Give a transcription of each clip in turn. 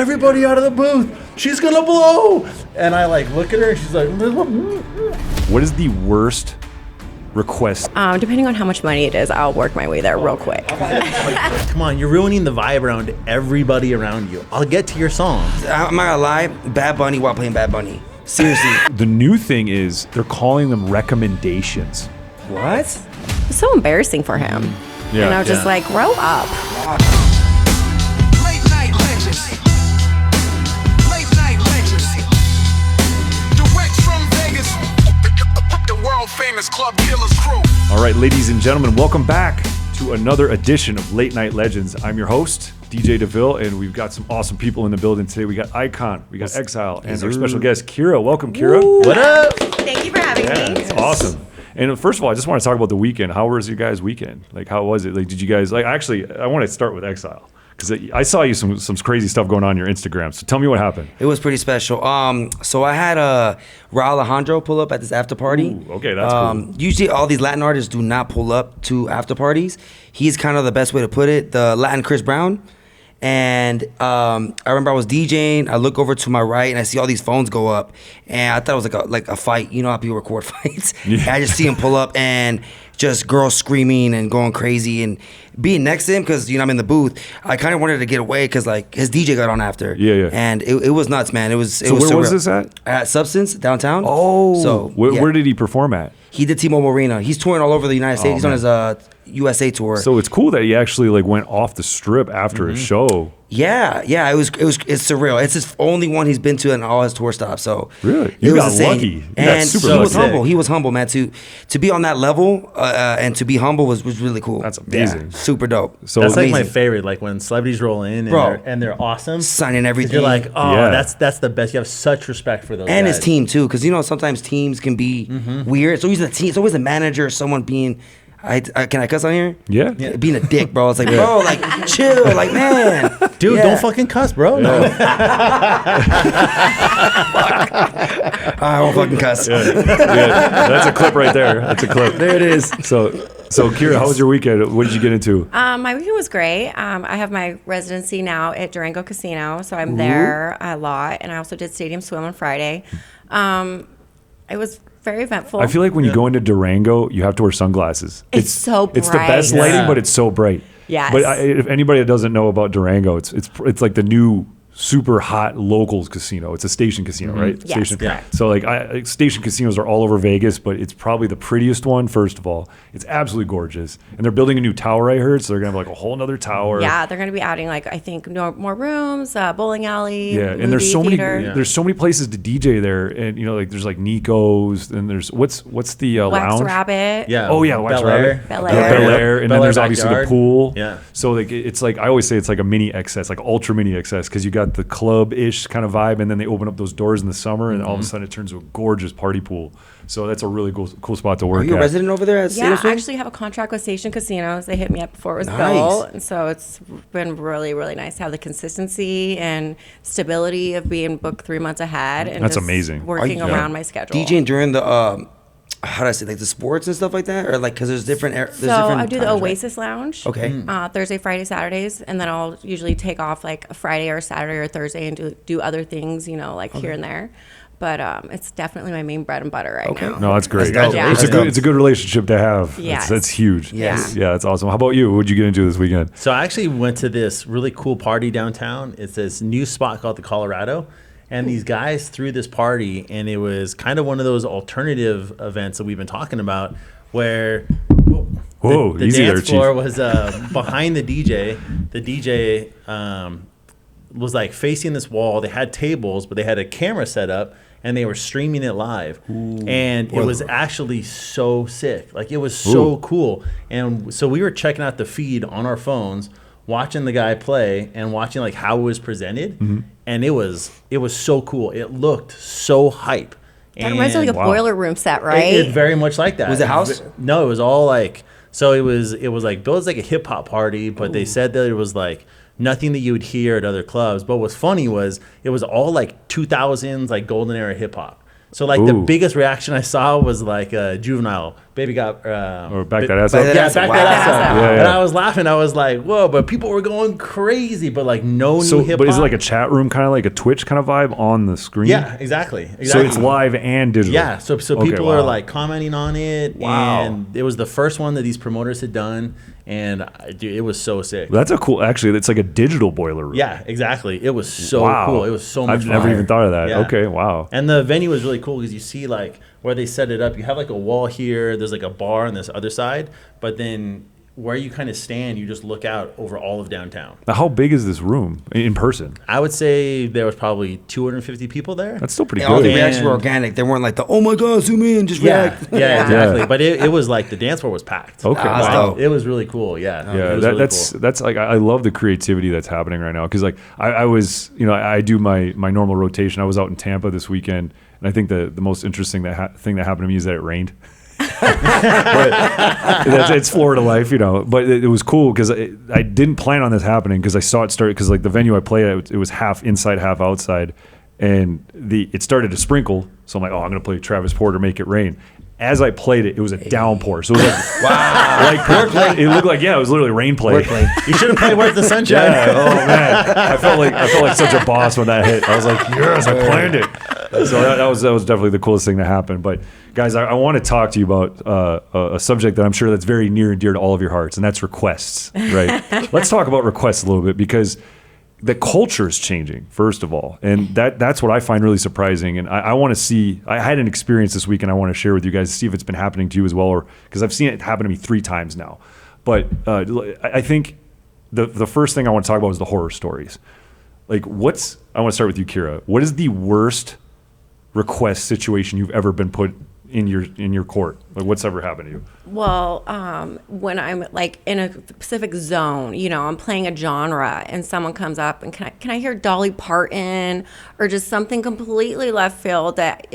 everybody out of the booth. She's going to blow. And I like look at her and she's like, what is the worst request? Depending on how much money it is, I'll work my way there real quick. come on, you're ruining the vibe around everybody around you. I'll get to your song. I'm not gonna lie, Bad Bunny while playing Bad Bunny. Seriously. The new thing is they're calling them recommendations. What? It's so embarrassing for him. Yeah, and I was just like, grow up. Late night legends. Late night legends. Direct from Vegas. The world famous Club Killers crew. All right, ladies and gentlemen, welcome back to another edition of Late Night Legends. I'm your host, DJ DeVille, and we've got some awesome people in the building today. We got Icon, we got Exile, and our special guest, Quira. Welcome, Quira. What up? Thank you for having me. It's awesome. And first of all, I just want to talk about the weekend. How was your guys' weekend? Like, how was it? Like, did you guys, like, actually, I want to start with Exile. Because I saw you some crazy stuff going on your Instagram. So tell me what happened. It was pretty special. So I had Raul Alejandro pull up at this after party. Ooh, okay, that's cool. Usually all these Latin artists do not pull up to after parties. He's kind of the best way to put it. The Latin Chris Brown. And I remember I was DJing. I look over to my right and I see all these phones go up. And I thought it was like a fight. You know how people record fights? Yeah. And I just see him pull up and just girls screaming and going crazy. And being next to him, because, you know, I'm in the booth, I kind of wanted to get away because, like, his DJ got on after. Yeah. And it was nuts, man. It was So where surreal. was this at? At Substance, downtown. Oh. So, yeah. Where did he perform at? He did T-Mobile Arena. He's touring all over the United States. He's man. on his USA tour. So it's cool that he actually, like, went off the strip after his show. Yeah, it's surreal. It's his only one he's been to in all his tour stops. So Really? it You was got insane. lucky. You got And super he was lucky. humble. He was humble, man. To be on that level and to be humble was really cool. That's amazing. Yeah, super dope. So That's like my amazing. favorite, like when celebrities roll in Bro. and they're awesome. Signing 'Cause everything. You're like, oh, Yeah. that's the best. You have such respect for those And guys. his team too, because you know sometimes teams can be weird. It's always a team. It's always a manager or someone being. Can I cuss on here? Yeah. Being a dick, bro. It's like, bro, like chill, like man, Dude, Yeah. don't fucking cuss, bro. No. I won't fucking cuss. Yeah, that's a clip right there. That's a clip. There it is. So Kira, how was your weekend? What did you get into? My weekend was great. I have my residency now at Durango Casino, so I'm there a lot. And I also did Stadium Swim on Friday. It was very eventful. I feel like when you go into Durango, you have to wear sunglasses. It's so It's the best bright. lighting, Yeah. but it's so bright. Yes. But if anybody that doesn't know about Durango, it's like the new super hot locals casino. It's a station casino, right? Yes, Station. correct. So like station casinos are all over Vegas, but it's probably the prettiest one. First of all, it's absolutely gorgeous, and they're building a new tower. I heard, so they're gonna have like a whole nother tower. Yeah, they're going to be adding I think more rooms, bowling alley. Yeah, and there's so theater. many there's so many places to DJ there, and you know like there's like Nico's, and there's what's the Wax lounge? Rabbit. Yeah. Oh yeah, Wax Bel Air. Rabbit. Bel Bel Air. Air, and then Bel Air there's obviously the backyard. pool. Yeah. So like it's like I always say it's like a mini excess, like ultra mini excess, because you got the club-ish kind of vibe, and then they open up those doors in the summer, and all of a sudden it turns to a gorgeous party pool. So that's a really cool spot to work Are you a at. resident over there at Yeah, Stadium Swim? I actually have a contract with Station Casinos. They hit me up before it was Nice. built. And so it's been really, really nice to have the consistency and stability of being booked 3 months ahead. And That's just amazing. Working Are you- around my schedule. DJing during the how do I say, like the sports and stuff like that, or like because there's different. There's So different I do the times, right? Oasis Lounge. Okay. Thursday, Friday, Saturdays, and then I'll usually take off like a Friday or Saturday or Thursday and do other things, you know, like here and there. But it's definitely my main bread and butter right now. No, that's great. That's dope. It's a Yeah. good it's a good relationship to have. Yes. That's huge. Yes. Yeah, that's awesome. How about you? What'd you get into this weekend? So I actually went to this really cool party downtown. It's this new spot called the Colorado. And these guys threw this party, and it was kind of one of those alternative events that we've been talking about, where Whoa, the easy there, dance floor Chief. was behind the DJ. The DJ was like facing this wall. They had tables, but they had a camera set up, and they were streaming it live. And it was actually so sick. Like, it was so cool. And so we were checking out the feed on our phones, watching the guy play and watching like how it was presented. And it was so cool. It looked so hype. That reminds me of like a Wow. boiler room set, right? It very much like that. Was it house? No, it was all like, so it was like built as like a hip hop party, but they said that it was like nothing that you would hear at other clubs. But what's funny was it was all like 2000s like golden era hip hop. So like the Ooh. biggest reaction I saw was like Juvenile, baby got Or back that ass up. yeah, back that ass up. Yeah, And yeah. I was laughing. I was like, whoa! But people were going crazy. But like no So, new hip hop. but is it like a chat room, kind of like a Twitch kind of vibe on the screen? Yeah, exactly. So it's live and digital. Yeah, so Okay, people wow. are like commenting on it, Wow. and it was the first one that these promoters had done, and dude, it was so sick. That's a cool. Actually, it's like a digital boiler room. Yeah, exactly. It was so Wow. cool. It was so much. I've never fire. even thought of that. Yeah. Okay, wow. And the venue was really cool because you see like where they set it up. You have like a wall here. There's like a bar on this other side, but then where you kind of stand, you just look out over all of downtown. Now, how big is this room in person? I would say there was probably 250 people there. That's still pretty And all the good. reactions were And- organic. They weren't like the oh my god, zoom in, just Yeah, react. yeah, exactly. Yeah. But it was like the dance floor was packed. Okay, That's wow. dope. It was really cool. Yeah, Yeah, it was that, really that's cool. that's like I love the creativity that's happening right now because like I was I do my normal rotation. I was out in Tampa this weekend, and I think the most interesting thing that happened to me is that it rained. But it's Florida life, But it was cool because I didn't plan on this happening because I saw it start because like the venue I played at, it was half inside, half outside, and it started to sprinkle. So I'm like, oh, I'm gonna play Travis Porter, Make It Rain. As I played it, it was a downpour. So it was like wow, it looked like it was literally rain play. You should have played Where's the Sunshine. Yeah. Oh man, I felt like such a boss when that hit. I was like, yes, I planned it. So that was definitely the coolest thing that happened. But guys, I want to talk to you about a subject that I'm sure that's very near and dear to all of your hearts, and that's requests. Right? Let's talk about requests a little bit because the culture is changing, first of all, and that's what I find really surprising. And I want to see. I had an experience this week, and I want to share with you guys, see if it's been happening to you as well, or because I've seen it happen to me 3 times now. But I think the first thing I want to talk about is the horror stories. Like, I want to start with you, Quira. What is the worst request situation you've ever been put in your court? Like, what's ever happened to you? Well, when I'm like in a specific zone, I'm playing a genre and someone comes up and can I hear Dolly Parton or just something completely left field that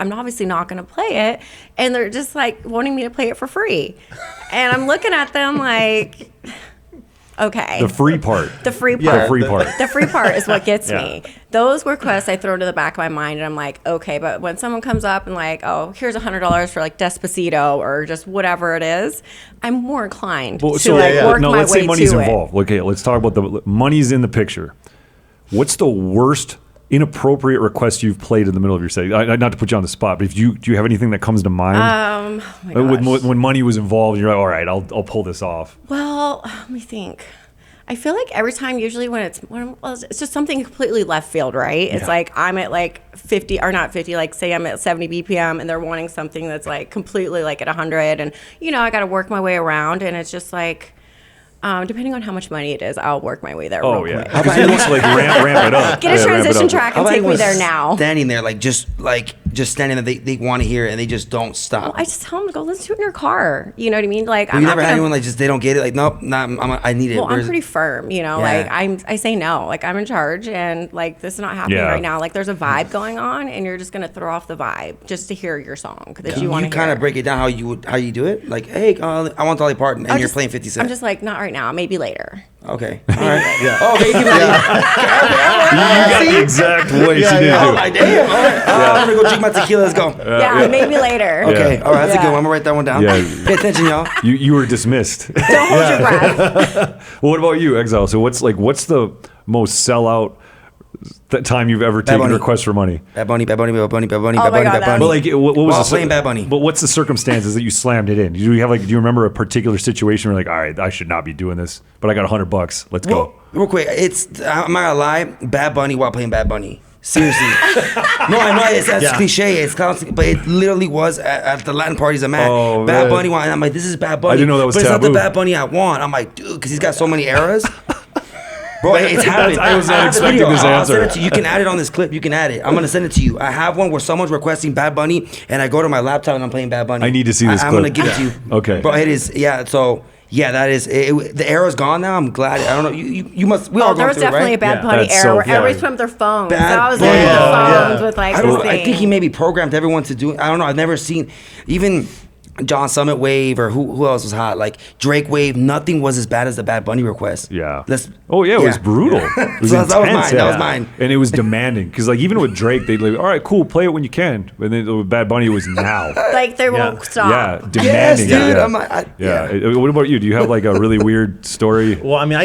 I'm obviously not gonna play it, and they're just like wanting me to play it for free, and I'm looking at them like, okay. The free part. The free part. Yeah, The free part. The free part is what gets Yeah. me. Those requests I throw to the back of my mind, and I'm like, okay. But when someone comes up and like, oh, here's $100 for like Despacito or just whatever it is, I'm more inclined to work no, my let's way say money's to it. involved. Okay, let's talk about the money's in the picture. What's the worst inappropriate request you've played in the middle of your set? Not to put you on the spot, but do you have anything that comes to mind? Oh my gosh. when money was involved, you're like, all right, I'll pull this off. Well, let me think. I feel like every time, usually when it's just something completely left field, right? It's like I'm at like 50 or not 50, like say I'm at 70 BPM and they're wanting something that's like completely like at 100, and I got to work my way around, and it's just like depending on how much money it is, I'll work my way there. Oh real yeah, quick. because you need to like ramp it up. Get a Yeah, ramp it transition up. track How and about take me anyone there now. standing there just standing there, they want to hear it and they just don't stop. I just tell them to go listen to it in your car. You know what I mean? Like Have I'm you not never had gonna, anyone like just they don't get it? Like nope, I need it. Well, I'm Where's- pretty firm, like I say no, like I'm in charge, and like this is not happening Yeah. right now. Like there's a vibe going on, and you're just gonna throw off the vibe just to hear your song that you want to hear. You kind of break it down how you do it. Like, hey, I want Dolly Parton, and you're playing 50 Cent. I'm just like, not right now, maybe later. Okay. All right. Yeah. Oh, okay. You You got the exact voice you did Oh, do. like, damn. All right. I'm gonna go drink my tequila. Let's go. Yeah, maybe later. Okay. All right. That's a good one. I'm gonna write that one down. Yeah. Pay attention, y'all. You were dismissed. Don't hold your breath. Well, what about you, Exile? So what's the most sellout time you've ever taken Bunny. requests for money? Bad Bunny, Bad Bunny, Bad Bunny, Bad Bunny, Oh Bad my Bunny, God, Bad that Bunny. But like, what was While the playing Bad Bunny. But what's the circumstances that you slammed it in? Do you remember a particular situation where you're like, all right, I should not be doing this, but I got $100. Let's go. Well, real quick, I'm not gonna lie, Bad Bunny while playing Bad Bunny. Seriously. No, I know it's cliche. It's constant, but it literally was at the Latin parties I'm at. Oh, Bad man. Bunny, and I'm like, this is Bad Bunny. I didn't know that was but taboo. it's not the Bad Bunny I want. I'm like, dude, because he's got so many eras. Bro, it's happened. I was not have the expecting video. this I'll send answer. it to you. You can add it on this clip. You can add it. I'm gonna send it to you. I have one where someone's requesting Bad Bunny, and I go to my laptop and I'm playing Bad Bunny. I need to see this I'm clip. gonna give it to you. Okay. Bro, it is. Yeah. So. Yeah, that is the era's gone now. I'm glad. I don't know. You must. We all Oh, there going was through it, definitely right? a Bad Yeah. Bunny That's era so where everybody's funny. putting up their phones. Bad So I was Bunny. there with Yeah. the phones with like I this don't know. I thing. think he maybe programmed everyone to do it. I don't know. I've never seen even John Summit wave or who else was hot? Like Drake wave. Nothing was as bad as the Bad Bunny request. Yeah. Let's. It was brutal. It was So intense. that was mine. That was mine. And it was demanding because like even with Drake, they'd like, all right, cool, play it when you can. But then with Bad Bunny, it was now. Like they won't stop. Yeah, Yes, demanding. dude. Yeah. I'm like, What about you? Do you have like a really weird story? Well, I mean, I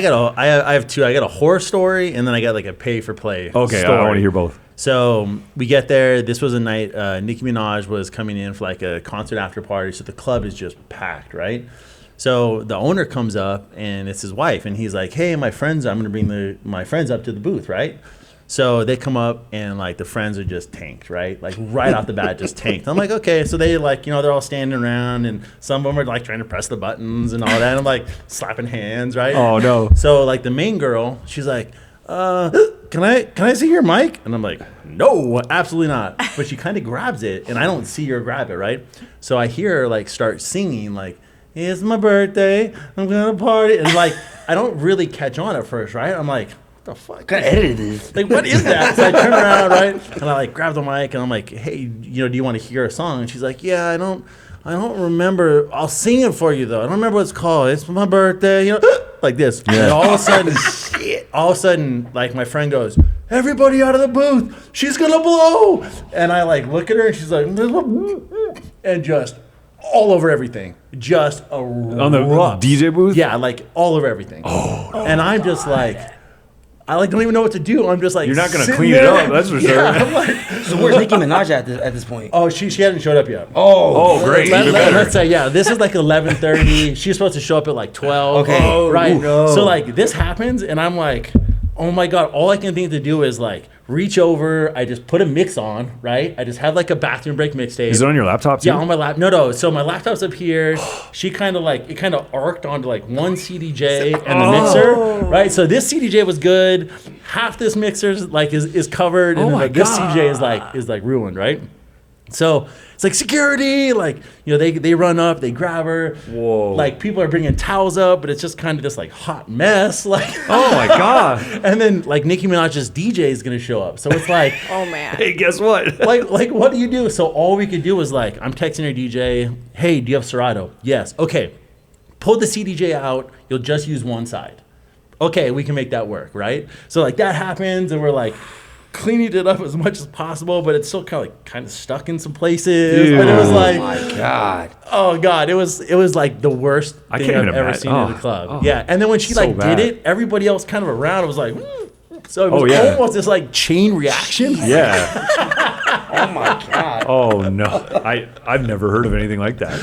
have two. I got a horror story, and then I got like a pay for play. Okay, story. I want to hear both. So we get there. This was a night. Nicki Minaj was coming in for like a concert after party. So the club is just packed, right? So the owner comes up and it's his wife, and he's like, "Hey, my friends, I'm gonna bring my friends up to the booth, right?" So they come up and like the friends are just tanked, right? Like right off the bat, just tanked. I'm like, okay. So they like, they're all standing around, and some of them are like trying to press the buttons and all that. And I'm like slapping hands, right? Oh no. So like the main girl, she's like, can I see your mic? And I'm like, no, absolutely not. But she kind of grabs it, and I don't see her grab it, right? So I hear her like start singing like, it's my birthday, I'm gonna party. And like, I don't really catch on at first, right? I'm like, what the fuck? kind of edited this. Like, what is that? So I turn around, right? And I like grab the mic, and I'm like, hey, do you want to hear a song? And she's like, yeah, I don't remember. I'll sing it for you though. I don't remember what it's called. It's my birthday, like this. Yeah. And all of a sudden, like my friend goes, everybody out of the booth. She's gonna blow. And I like look at her, and she's like, and just all over everything. Just On the DJ booth? Yeah, like all over everything. And I'm just like, I like don't even know what to do. I'm just like, You're not gonna sitting clean it there. up, that's for sure. Yeah, I'm like, So where's Nicki Minaj at this point? oh, she hadn't showed up yet. Oh, great. Even better. Let's say, yeah, this is like 11:30. She's supposed to show up at like 12. Okay. Oh, right. no. So like this happens, and I'm like, oh my god! All I can think to do is like reach over. I just put a mix on, right? I just have like a bathroom break mixtape. Is it on your laptop too? Yeah, on my lap. No. So my laptop's up here. She kind of like, it kind of arced onto like one CDJ and the mixer, right? So this CDJ was good. Half this mixer is covered, and then, like, this CDJ is like ruined, right? So it's like security, like, they run up, they grab her. Whoa. Like people are bringing towels up, but it's just kind of this like hot mess, like. Oh my god. And then like Nicki Minaj's DJ is gonna show up, so it's like. Oh man. Hey, guess what? like what do you do? So all we could do was like, I'm texting her DJ, hey, do you have Serato? Yes. Okay. Pull the CDJ out. You'll just use one side. Okay, we can make that work, right? So like that happens, and we're like cleaning it up as much as possible, but it's still kind of stuck in some places. But it was like, Oh my god. oh god, it was like the worst I thing can't I've even ever imagine. seen in the Oh, club. oh. Yeah, and then when she So like bad. did it, everybody else kind of around was like, so it was yeah. almost this like chain reaction. Yeah. Oh my god. Oh no. I've never heard of anything like that.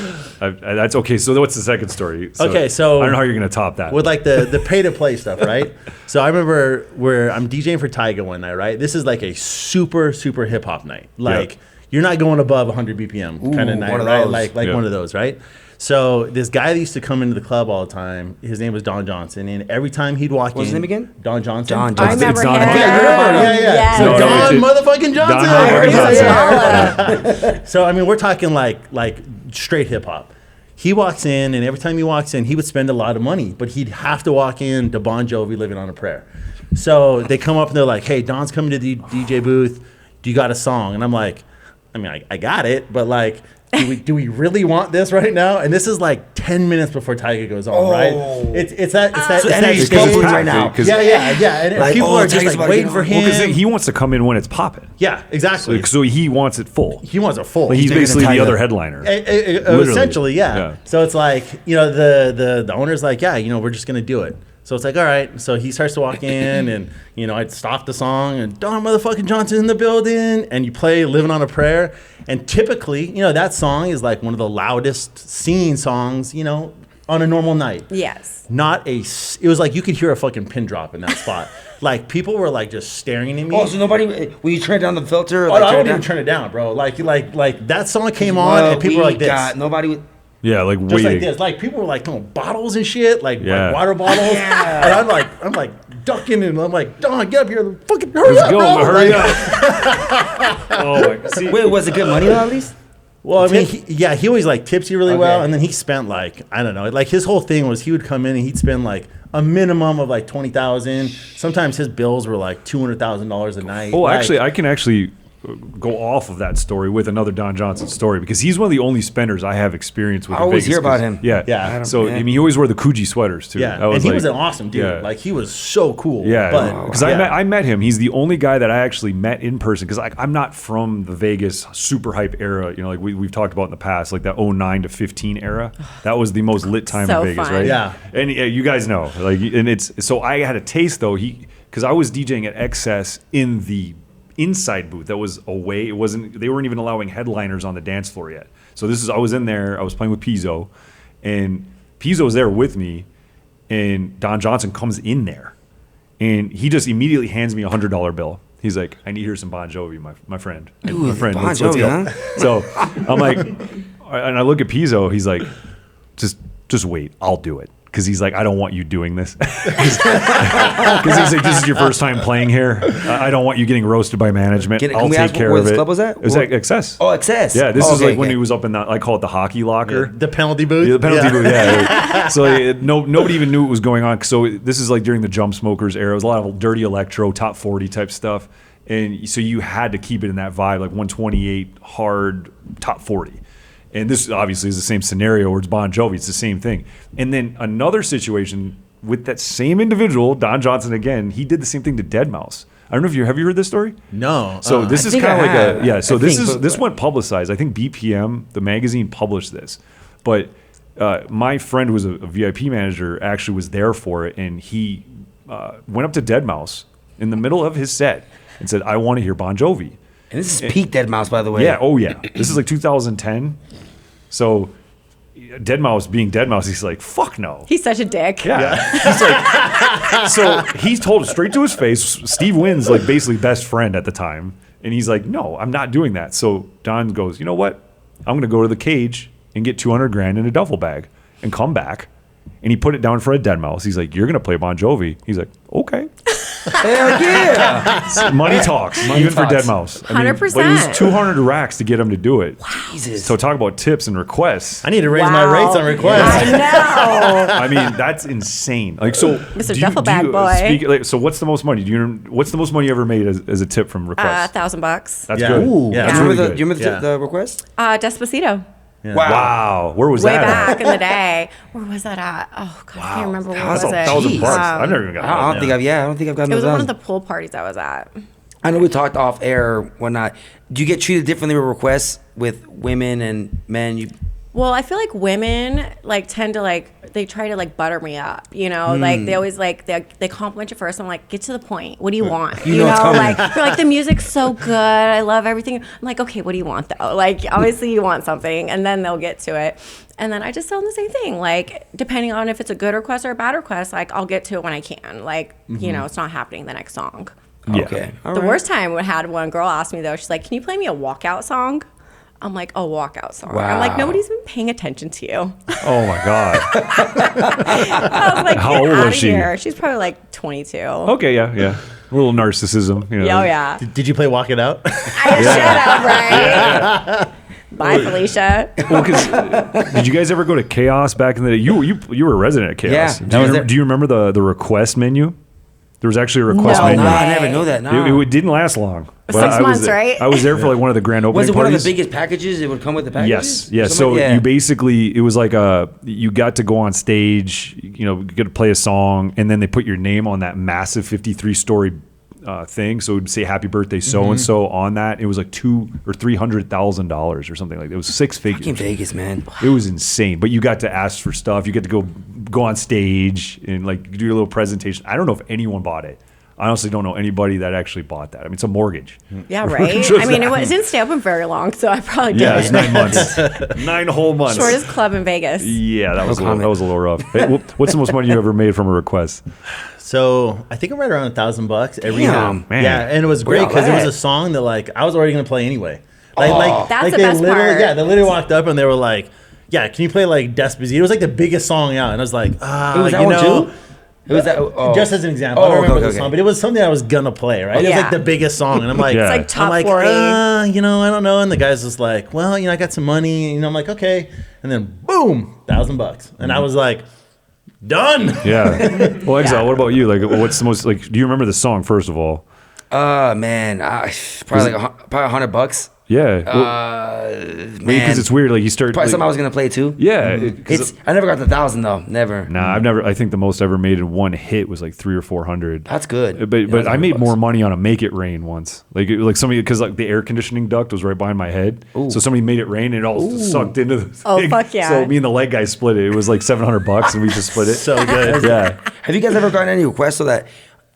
That's okay. So what's the second story? Okay, so- I don't know how you're gonna top that. With like the pay to play stuff, right? So I remember where I'm DJing for Tyga one night, right? This is like a super hip hop night. Like Yep. you're not going above 100 BPM kind of night, one of right? those. Like Yep. one of those, right? So this guy that used to come into the club all the time, his name was Don Johnson, and every time he'd walk in, What's his name again? Don Johnson. Don I Johnson. remember Don him. Johnson. Yeah, you heard about him. Yeah. Yes. So No, Don it's- motherfucking Johnson. Don I heard Yeah, his yeah. fella. So I mean, we're talking like straight hip hop. He walks in, and every time he walks in, he would spend a lot of money, but he'd have to walk in to Bon Jovi, Living on a Prayer. So they come up and they're like, "Hey, Don's coming to the DJ booth. Do you got a song?" And I'm like, "I mean, I got it, but like, do we really want this right now?" And this is like 10 minutes before Tyga goes on, right? It's that So it's that energy's stage. coming right now. Yeah. And Like, people oh, are just Tyga's about like to waiting get for on. him. Well, because he wants to come in when it's popping. Yeah, exactly. So he wants it full. He wants a full. Like he's bigger basically than the Tyga. other headliner. Essentially, Literally. yeah. So it's like, the owner's like, yeah, we're just gonna do it. So it's like, all right. So he starts to walk in, and I'd stop the song, and Don motherfucking Johnson in the building, and you play "Living on a Prayer," and typically, that song is like one of the loudest singing songs, on a normal night. Yes. It was like you could hear a fucking pin drop in that spot. Like people were like just staring at me. Oh, so nobody? Will you turn down the filter? Oh, Like, no, I turn it wouldn't even down? turn it down, bro. Like that song came on, Well, and people were we like this. got- nobody would. Yeah, like Just waiting. like this, like people were like throwing bottles and shit, like Yeah. water bottles, and I'm like ducking, and I'm like, Don, get up here, fucking hurry Let's up, go, bro. hurry Like, up. Oh my god. See, Wait, was it good money though, at least? Well, I mean, he always like tips you really well, Okay. and then he spent like, I don't know, like his whole thing was he would come in and he'd spend like a minimum of like $20,000. Sometimes his bills were like $200,000 a night. Oh, Like, actually, I can actually go off of that story with another Don Johnson story because he's one of the only spenders I have experience with. I always hear about him. Yeah, Yeah. So I mean, he always wore the Coogee sweaters too. Yeah, and he was an awesome dude. Yeah. Like he was so cool. Yeah, because yeah. I met him. He's the only guy that I actually met in person because I'm not from the Vegas super hype era. You know, like we've talked about in the past, like that 09 to 15 era. That was the most lit time So in Vegas, fun. right? Yeah. And you guys know, like, and it's so I had a taste though. Because I was DJing at Excess in the inside booth that was away. They weren't even allowing headliners on the dance floor yet. So I was in there. I was playing with Pizzo, and Pizzo was there with me, and Don Johnson comes in there. And he just immediately hands me $100 bill. He's like, I need to hear some Bon Jovi, my friend. Ooh, my friend, Bon let's Jovi, go. huh? So I'm like, and I look at Pizzo. He's like, just wait. I'll do it. Because he's like, I don't want you doing this. Because he's like, this is your first time playing here. I don't want you getting roasted by management. I'll take care where of this it. club was at? It was at Excess. Oh, Excess. Yeah, this is okay, like when he was up in that, I call it the hockey locker. The penalty booth. Yeah, the penalty booth, yeah. So nobody even knew what was going on. So this is like during the Jump Smokers era. It was a lot of dirty electro, top 40 type stuff. And so you had to keep it in that vibe, like 128 hard, top 40. And this obviously is the same scenario where it's Bon Jovi. It's the same thing. And then another situation with that same individual, Don Johnson again, he did the same thing to Deadmau5. I don't know if have you heard this story? No. So this is think kind of I like have. So I think, this went publicized. I think BPM, the magazine, published this. But my friend who was a VIP manager actually was there for it, and he went up to Deadmau5 in the middle of his set and said, "I want to hear Bon Jovi." And this is peak Deadmau5, by the way. Yeah. Oh yeah. This is like 2010. So Deadmau5 being Deadmau5, he's like, fuck no. He's such a dick. Yeah. He's like, so he's told it straight to his face. Steve Wynn's like basically best friend at the time. And he's like, no, I'm not doing that. So Don goes, you know what? I'm going to go to the cage and get $200,000 in a duffel bag and come back. And he put it down in front of Deadmau5. He's like, you're going to play Bon Jovi. He's like, okay. Hell yeah. Money talks, even for Deadmau5. 100%. But it was 200 racks to get him to do it. Jesus. So talk about tips and requests. I need to raise my rates on requests. I know. I mean, that's insane. Like, so, Mr. Duffelbag boy. So, what's the most money? What's the most money you ever made as a tip from requests? $1,000. That's Yeah. good. Ooh. Yeah. That's Do you really remember good. do you remember Yeah. the request? Despacito. Wow. Where was Way that at? back in the day. Where was that at? Oh, God, I can't remember where was it. $1,000 bucks. I've never even got I don't think I've gotten It was those one of done. the pool parties I was at. I know we talked off air, whatnot. Do you get treated differently with requests with women and men? Well, I feel like women tend to they try to butter me up, you know, like they always they compliment you first. I'm like, get to the point. What do you want? You know it's coming. they're like, the music's so good. I love everything. I'm like, okay, what do you want though? Like, obviously you want something, and then they'll get to it. And then I just tell them the same thing. Like, depending on if it's a good request or a bad request, I'll get to it when I can. Like, you know, it's not happening the next song. Yeah. Okay. All The right. worst time I had one girl ask me though, she's like, can you play me a walkout song? I'm like, a walkout song. I'm like, Wow. nobody's been paying attention to you. Oh, my God. I was like, How get old was outta she? here. She's probably like 22. Okay, yeah. A little narcissism. You know. Oh, yeah. Did you play Walk It Out? I should have, right? Bye, Felicia. Well, 'cause, did you guys ever go to Chaos back in the day? You were a resident at Chaos. Yeah, Do you remember the request menu? There was actually a request No menu. No, way. I never know that. No. It didn't last long. But 6 I was months, there- right? I was there for like one of the grand opening Was it parties. one of the biggest packages? It would come with the packages? Yes. So you basically, it was like you got to go on stage, you get to play a song, and then they put your name on that massive 53-story thing. So it would say "Happy Birthday So and So" on that. It was like $200,000 or $300,000 or something like that. It was six figures. Fucking Vegas, man. It was insane. But you got to ask for stuff. You get to go on stage and do your little presentation. I don't know if anyone bought it. I honestly don't know anybody that actually bought that. I mean, it's a mortgage. Yeah, right? Just I mean, that. it didn't stay open very long, so I probably did. Yeah, it's 9 months. 9 whole months. Shortest club in Vegas. Yeah, that was a comment. little rough. Hey, what's the most money you ever made from a request? So I think I'm right around $1,000 every Damn, time. man. Yeah, and it was Where great y'all because it was at? a song that I was already gonna play anyway. That's the they best literally, part. Yeah, they literally walked up and they were like, "Yeah, can you play Despacito?" It was like the biggest song out, and I was like, It was that one too? It was that. Oh. Just as an example, I Oh, don't remember okay, the okay. song, but it was something I was gonna play, right? It was Yeah. like the biggest song, and I'm like, Yeah. It's like top I'm like, 40. I don't know. And the guy's just like, well, I got some money. I'm like, okay. And then boom, $1,000, and I was like, done. Yeah. Well, Exile, what about you? What's the most do you remember the song first of all? Man, probably probably $100. Yeah. Man, because it's weird. Like you start. Probably like, something I was gonna play too. Yeah. I never got the 1,000 though. Never. Nah, I've never. I think the most ever made in one hit was like 300 or 400. That's good. But Yeah, I made $100. more money on a Make It Rain once. Like somebody, because like the air conditioning duct was right behind my head. Ooh. So somebody made it rain and it all sucked into the Oh, thing. fuck yeah. So me and the leg guy split it. It was like $700 and we just split it. So good. Yeah. Have you guys ever gotten any requests so that,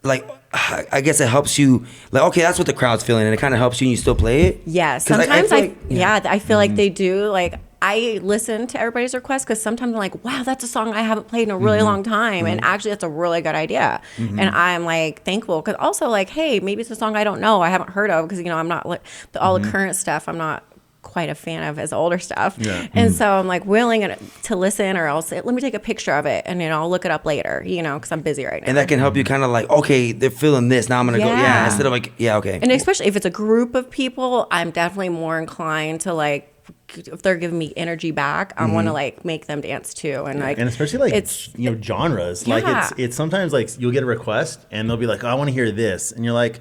like, I guess it helps you, like, okay, that's what the crowd's feeling, and it kind of helps you and you still play it? Yeah, 'Cause I sometimes feel like- I feel like they do. Like, I listen to everybody's requests because sometimes I'm like, wow, that's a song I haven't played in a really long time. And actually, that's a really good idea. And I'm like thankful because also, like, hey, maybe it's a song I don't know, I haven't heard of because, I'm not like all the current stuff, I'm not quite a fan of as older stuff. Yeah. And so I'm like willing to listen, or else let me take a picture of it and I'll look it up later, because I'm busy right now. And that can help you kind of like, okay, they're feeling this, now I'm going to go, Yeah. instead of like, yeah, okay. And especially if it's a group of people, I'm definitely more inclined to like, if they're giving me energy back, I want to like make them dance too. And like, And especially like it's genres. Yeah. Like it's sometimes like you'll get a request and they'll be like, oh, I want to hear this, and you're like,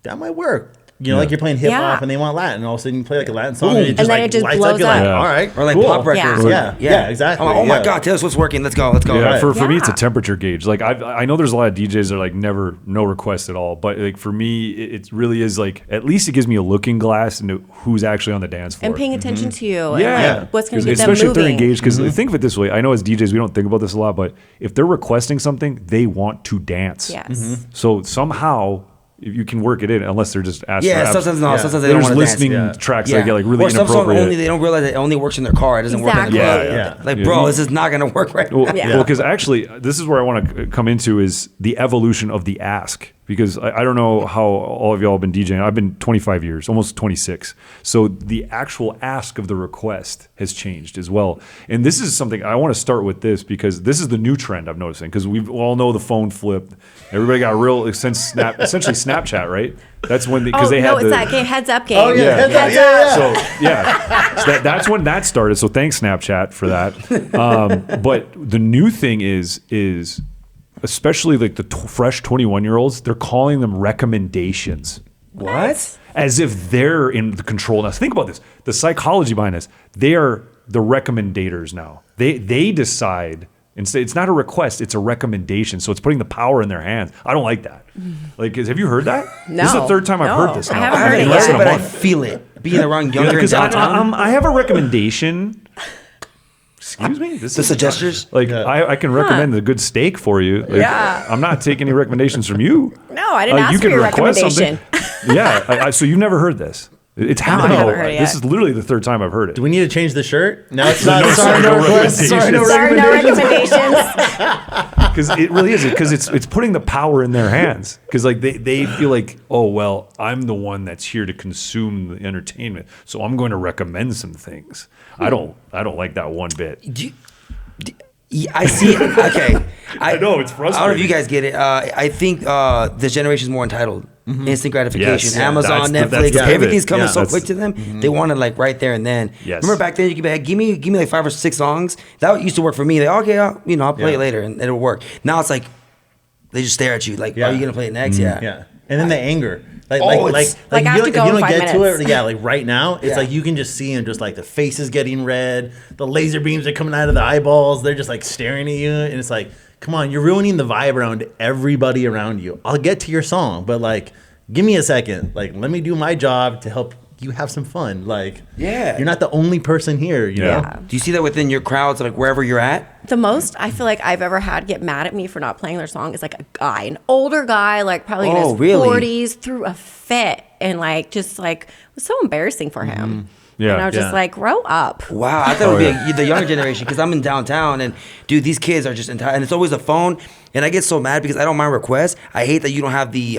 that might work. Like you're playing hip hop Yeah. and they want Latin, and all of a sudden you play like a Latin song Ooh. and it just And then like it just lights blows up. You're like, up. all right, Or like cool. pop records. Yeah, exactly. I'm like, oh my Yeah. God, Taylor Swift's working. Let's go. Yeah, Right. for me, it's a Yeah. temperature gauge. Like I know there's a lot of DJs that are like no requests at all, but like for me, it really is like at least it gives me a looking glass into who's actually on the dance floor. and paying attention to you. Yeah, And like, what's going to get them especially if they're moving. engaged. Because think of it this way: I know as DJs we don't think about this a lot, but if they're requesting something, they want to dance. Yes. So somehow you can work it in, unless they're just asking. Yeah, for sometimes Yeah. sometimes they don't There's want to dance. listening Yeah. tracks Yeah. that get like really or some song inappropriate. only they don't realize it only works in their car. It doesn't work in the Exactly. club. Yeah. Like, Yeah. bro, this is not gonna work right now. Yeah. Well, because actually, this is where I want to come into is the evolution of the ask. Because I don't know how all of y'all have been DJing. I've been 25 years, almost 26. So the actual ask of the request has changed as well. And this is something I want to start with this because this is the new trend I'm noticing. Because we all know the phone flipped. Everybody got real essentially Snapchat, right? That's when because they had it's that game, heads up game. Oh yeah, Yeah. heads up. Yeah. So yeah, so that's when that started. So thanks Snapchat for that. But the new thing is especially like the fresh 21-year-olds, they're calling them recommendations. What? As if they're in the control. Now think about this. The psychology behind this. They are the recommendators now. They decide. And say it's not a request, it's a recommendation. So it's putting the power in their hands. I don't like that. Like, have you heard that? No. This is the third time I've No. heard this. I now. haven't I heard haven't it heard Less it, than a but I month. feel it. Being around younger in Because downtown. I have a recommendation. Excuse me? This The gestures? Like, I can recommend a good steak for you. Like, Yeah. I'm not taking any recommendations from you. No, I didn't ask you for can your request recommendation. something. Yeah. So you've never heard this. It's happening. haven't heard it This yet. is literally the third time I've heard it. Do we need to change the shirt? No, it's not. sorry, no requests. Sorry, no Sorry, no recommendations. recommendations. Because it really is. Because it's putting the power in their hands. Because like they feel like, oh well, I'm the one that's here to consume the entertainment, so I'm going to recommend some things. I don't like that one bit. Yeah, I see it. Okay. I know, it's I don't know if frustrating. you guys get it. I think this generation is more entitled. Instant gratification. Yes. Yeah, That's that's Netflix, the pivot. everything's coming Yeah, so that's- quick to them. They want it like right there and then. Yes. Remember back then you could be like, give me like 5 or 6 songs. That used to work for me. Like, okay, I'll play it later and it'll work. Now it's like they just stare at you like, Yeah. are you gonna play it next? Yeah. Yeah, and then the anger. Like, Oh, it's- Like, I have you to don't- go if you in don't 5 get to minutes. it. Yeah, like right now, it's Yeah. like you can just see them, just like the faces getting red, the laser beams are coming out of the eyeballs. They're just like staring at you, and it's like, come on, you're ruining the vibe around everybody around you. I'll get to your song, but like, give me a second. Like, let me do my job to help you have some fun. Like, Yeah. you're not the only person here. You Yeah. know? Do you see that within your crowds, like wherever you're at? The most I feel like I've ever had get mad at me for not playing their song is like a guy, an older guy, like probably in Oh, his really? 40s, threw a fit and like just like it was so embarrassing for him. Yeah, and I was just yeah. like, grow up. Wow, I thought it would be the younger generation because I'm in downtown and dude, these kids are just entitled, and it's always a phone. And I get so mad because I don't mind requests. I hate that you don't have the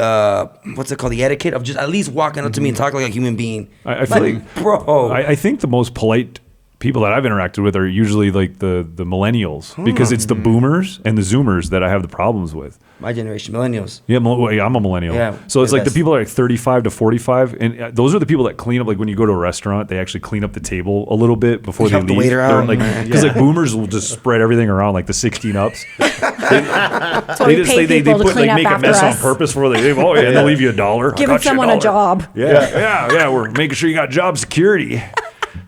what's it called, the etiquette of just at least walking up to me and talking like a human being. I feel like bro. I think the most polite people that I've interacted with are usually like the millennials because it's the boomers and the zoomers that I have the problems with. My generation, millennials. Yeah, I'm a millennial. Yeah, so it's like the best. people that are like 35 to 45, and those are the people that clean up. Like when you go to a restaurant, they actually clean up the table a little bit before they Help the leave. waiter They're out. like, because like boomers will just spread everything around, like the 16 ups. So we pay people to put clean like up make a after mess on us. purpose before they leave. Oh yeah, and they'll leave you $1. Giving someone a job. Yeah. We're making sure you got job security.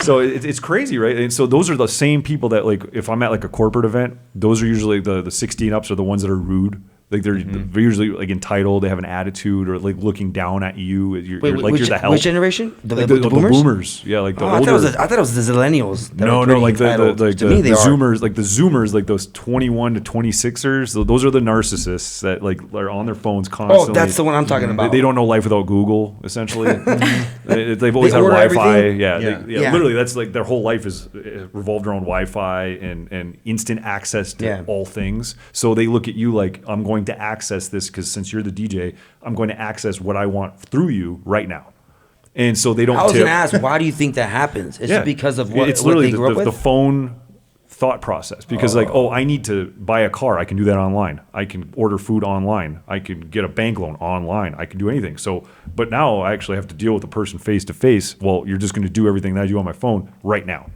So it's crazy, right? And so those are the same people that like if I'm at like a corporate event, those are usually the 16 ups are the ones that are rude. Like they're usually like entitled, they have an attitude or like looking down at you. You're like which, you're the help. which generation? Like The boomers? Yeah, like the Oh, older. I thought it was the zillennials. that No, were no, pretty like entitled. the To me, they are. zoomers, like the zoomers, like those 21 to 26ers. Those are the narcissists that like are on their phones constantly. Oh, that's the one I'm talking about. They don't know life without Google, essentially. They've always had order Wi-Fi. everything? Yeah. Literally, that's like their whole life is revolved around Wi-Fi and instant access to all things. So they look at you like, I'm going to access this because since you're the DJ, I'm going to access what I want through you right now. And so they don't I was tip. going to ask, why do you think that happens? It's just because of what, it's what literally they grew up the with? phone thought process. Because like, I need to buy a car. I can do that online. I can order food online. I can get a bank loan online. I can do anything. So, but now I actually have to deal with the person face to face. Well, you're just going to do everything that I do on my phone right now.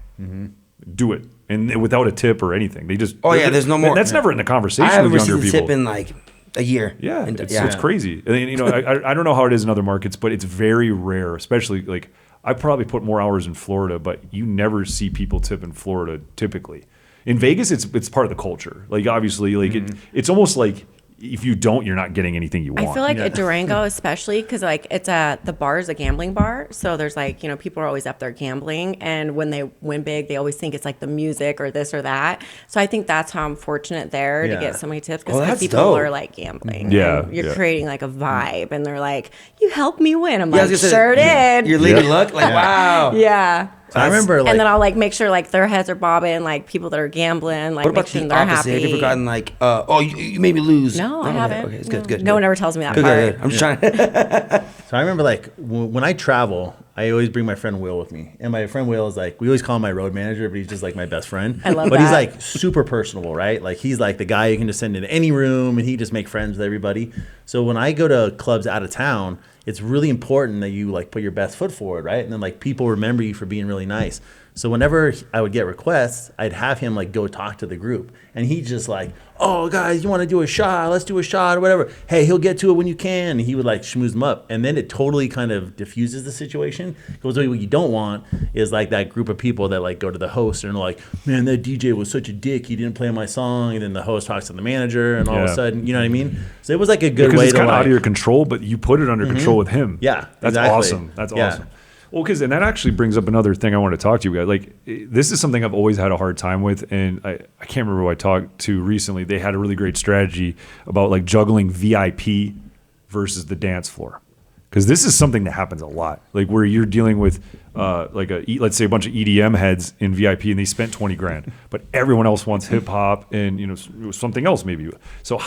Do it. And without a tip or anything. They just, there's no more. That's never in the conversation I haven't with younger received a people. tip in like a year. Yeah, it's crazy. And you know, I don't know how it is in other markets, but it's very rare, especially like I probably put more hours in Florida, but you never see people tip in Florida typically. In Vegas, it's part of the culture. Like obviously, like it's almost like if you don't, you're not getting anything you want. I feel like at Durango, especially because like the bar is a gambling bar, so there's like people are always up there gambling, and when they win big, they always think it's like the music or this or that. So I think that's how I'm fortunate there to get so many tips because that's people dope. are like gambling. Yeah, and you're creating like a vibe, and they're like, "You helped me win." I'm Yeah, I like, was gonna "Sure say, did." Your lady luck? Like, wow. Yeah. I remember like And then I'll like make sure like their heads are bobbing, like people that are gambling, like What make about sure the they're opposite? happy. Have you ever gotten like, you made me lose? No, I haven't. Okay, it's good. No one ever tells me that Good, part. good. I'm just trying. So I remember like when I travel, I always bring my friend Will with me, and my friend Will is like we always call him my road manager, but he's just like my best friend. I love but he's that. like super personable, right? Like he's like the guy you can just send into any room, and he just make friends with everybody. So when I go to clubs out of town, it's really important that you like put your best foot forward, right? And then like people remember you for being really nice. So whenever I would get requests, I'd have him like go talk to the group, and he's just like, "Oh guys, you want to do a shot? Let's do a shot or whatever. Hey, he'll get to it when you can." And he would like schmooze them up, and then it totally kind of diffuses the situation. Because what you don't want is like that group of people that like go to the host and are like, "Man, that DJ was such a dick. He didn't play my song." And then the host talks to the manager, and all of a sudden, you know what I mean? So it was like a good because way it's to kind of like, out of your control, but you put it under control with him. Yeah, that's exactly. awesome. That's Yeah. awesome. Well, and that actually brings up another thing I want to talk to you guys. Like, this is something I've always had a hard time with, and I can't remember who I talked to recently. They had a really great strategy about like juggling VIP versus the dance floor, because this is something that happens a lot. Like where you're dealing with let's say a bunch of EDM heads in VIP, and they spent 20 grand, but everyone else wants hip hop and something else maybe. So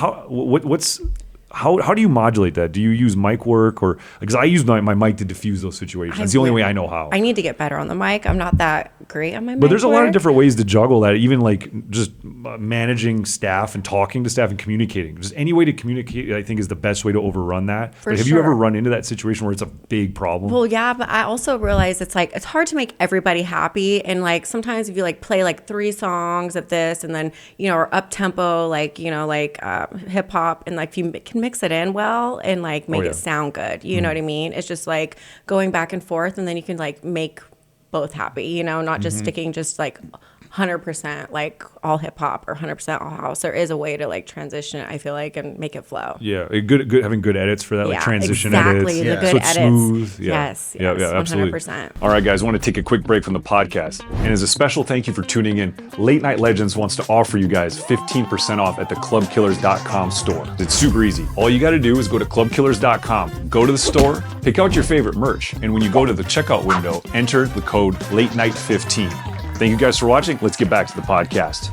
how do you modulate that? Do you use mic work or because I use my mic to diffuse those situations? That's the only way I know how. I need to get better on the mic. I'm not that great on my mic. But there's a lot of work. different ways to juggle that, even like just managing staff and talking to staff and communicating. Just any way to communicate, I think, is the best way to overrun that. For But have you ever sure. run into that situation where it's a big problem? Well, yeah, but I also realize it's like it's hard to make everybody happy, and like sometimes if you like play like 3 songs of this, and then or up tempo like hip hop, and like if you can mix it in well and like make it sound good, you know what I mean? It's just like going back and forth, and then you can like make both happy, not just sticking just like 100% like all hip hop or 100% all house. There is a way to like transition it, I feel like, and make it flow. Yeah, good having good edits for that, like transition exactly, edits. the good so it's edits. smooth. Yeah. Yes, yeah, absolutely. 100%. All right, guys, I want to take a quick break from the podcast. And as a special thank you for tuning in, Late Night Legends wants to offer you guys 15% off at the clubkillers.com store. It's super easy. All you got to do is go to clubkillers.com, go to the store, pick out your favorite merch, and when you go to the checkout window, enter the code LateNight15. Thank you guys for watching. Let's get back to the podcast.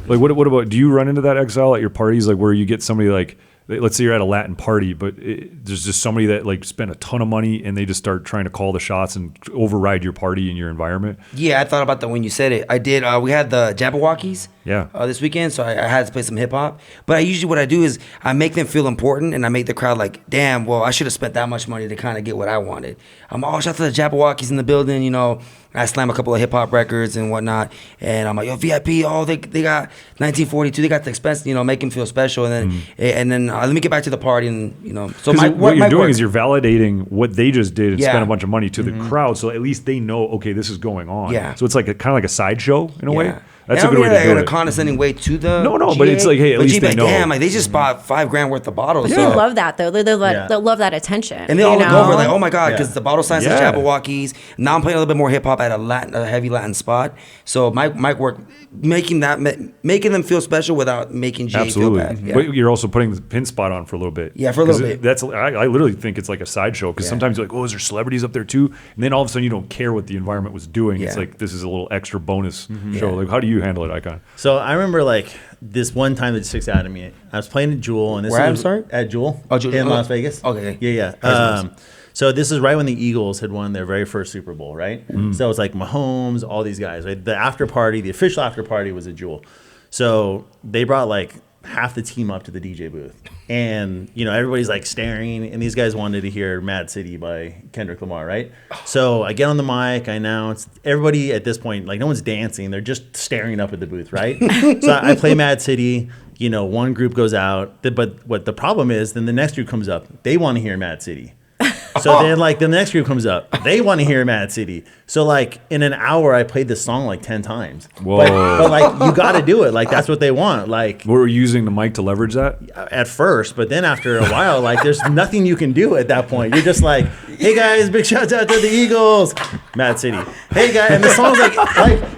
Like, what about, do you run into that, Exile, at your parties, like where you get somebody like, let's say you're at a Latin party, but there's just somebody that like spent a ton of money and they just start trying to call the shots and override your party and your environment. Yeah, I thought about that when you said it. I did. We had the Jabberwockies. Yeah. This weekend, so I had to play some hip hop. But what I do is I make them feel important, and I make the crowd like, damn, well, I should have spent that much money to kind of get what I wanted. I'm shout out to the Jabberwockies in the building, you know. I slam a couple of hip hop records and whatnot, and I'm like, yo, VIP, they got 1942, they got the expense, you know, make them feel special, and then let me get back to the party, and you know, so what you're doing is you're validating what they just did and Yeah. spent a bunch of money to the crowd, so at least they know, okay, this is going on. Yeah. So it's like kind of like a sideshow in a way. Yeah. That's And a good way to do in a it. condescending way to the No, GA, but it's like, hey, at least they like, know. damn, like they just bought $5,000 worth of bottles. They so- love that though. They Yeah. love that attention. And they all you look know? over like, oh my god, because Yeah. the bottle sign says Yeah. Jabberwockies. Now I'm playing a little bit more hip hop at a heavy Latin spot. So Mike work making them feel special without making Jay Absolutely. feel bad. Yeah. But you're also putting the pin spot on for a little bit. Yeah, for a little 'Cause bit. That's I literally think it's like a sideshow because Yeah. sometimes you're like, oh, is there celebrities up there too? And then all of a sudden you don't care what the environment was doing. It's Yeah. like this is a little extra bonus show. Yeah. Like, how do you handle it, Icon? So I remember like this one time that sticks out to me. I was playing at Jewel, and this Where at, was I'm sorry? at Jewel, Oh, Jewel. in Oh, Las Vegas. okay. Yeah. So this is right when the Eagles had won their very first Super Bowl, right? So it's like Mahomes, all these guys. Right? The after party, the official after party was at Jewel. So they brought like half the team up to the DJ booth, and you know everybody's like staring, and these guys wanted to hear "Mad City" by Kendrick Lamar, right? So I get on the mic, I announce. Everybody at this point, like no one's dancing; they're just staring up at the booth, right? So I play "Mad City." You know, one group goes out, but what the problem is, then the next group comes up. They want to hear "Mad City." So then, like, the next group comes up. They want to hear Mad City. So, like, in an hour, I played this song, like, 10 times. Whoa. But like, you got to do it. Like, that's what they want. Like, We're using the mic to leverage that. at first. But then after a while, like, there's nothing you can do at that point. You're just like, hey, guys, big shout out to the Eagles. Mad City. Hey, guys. And the song's like,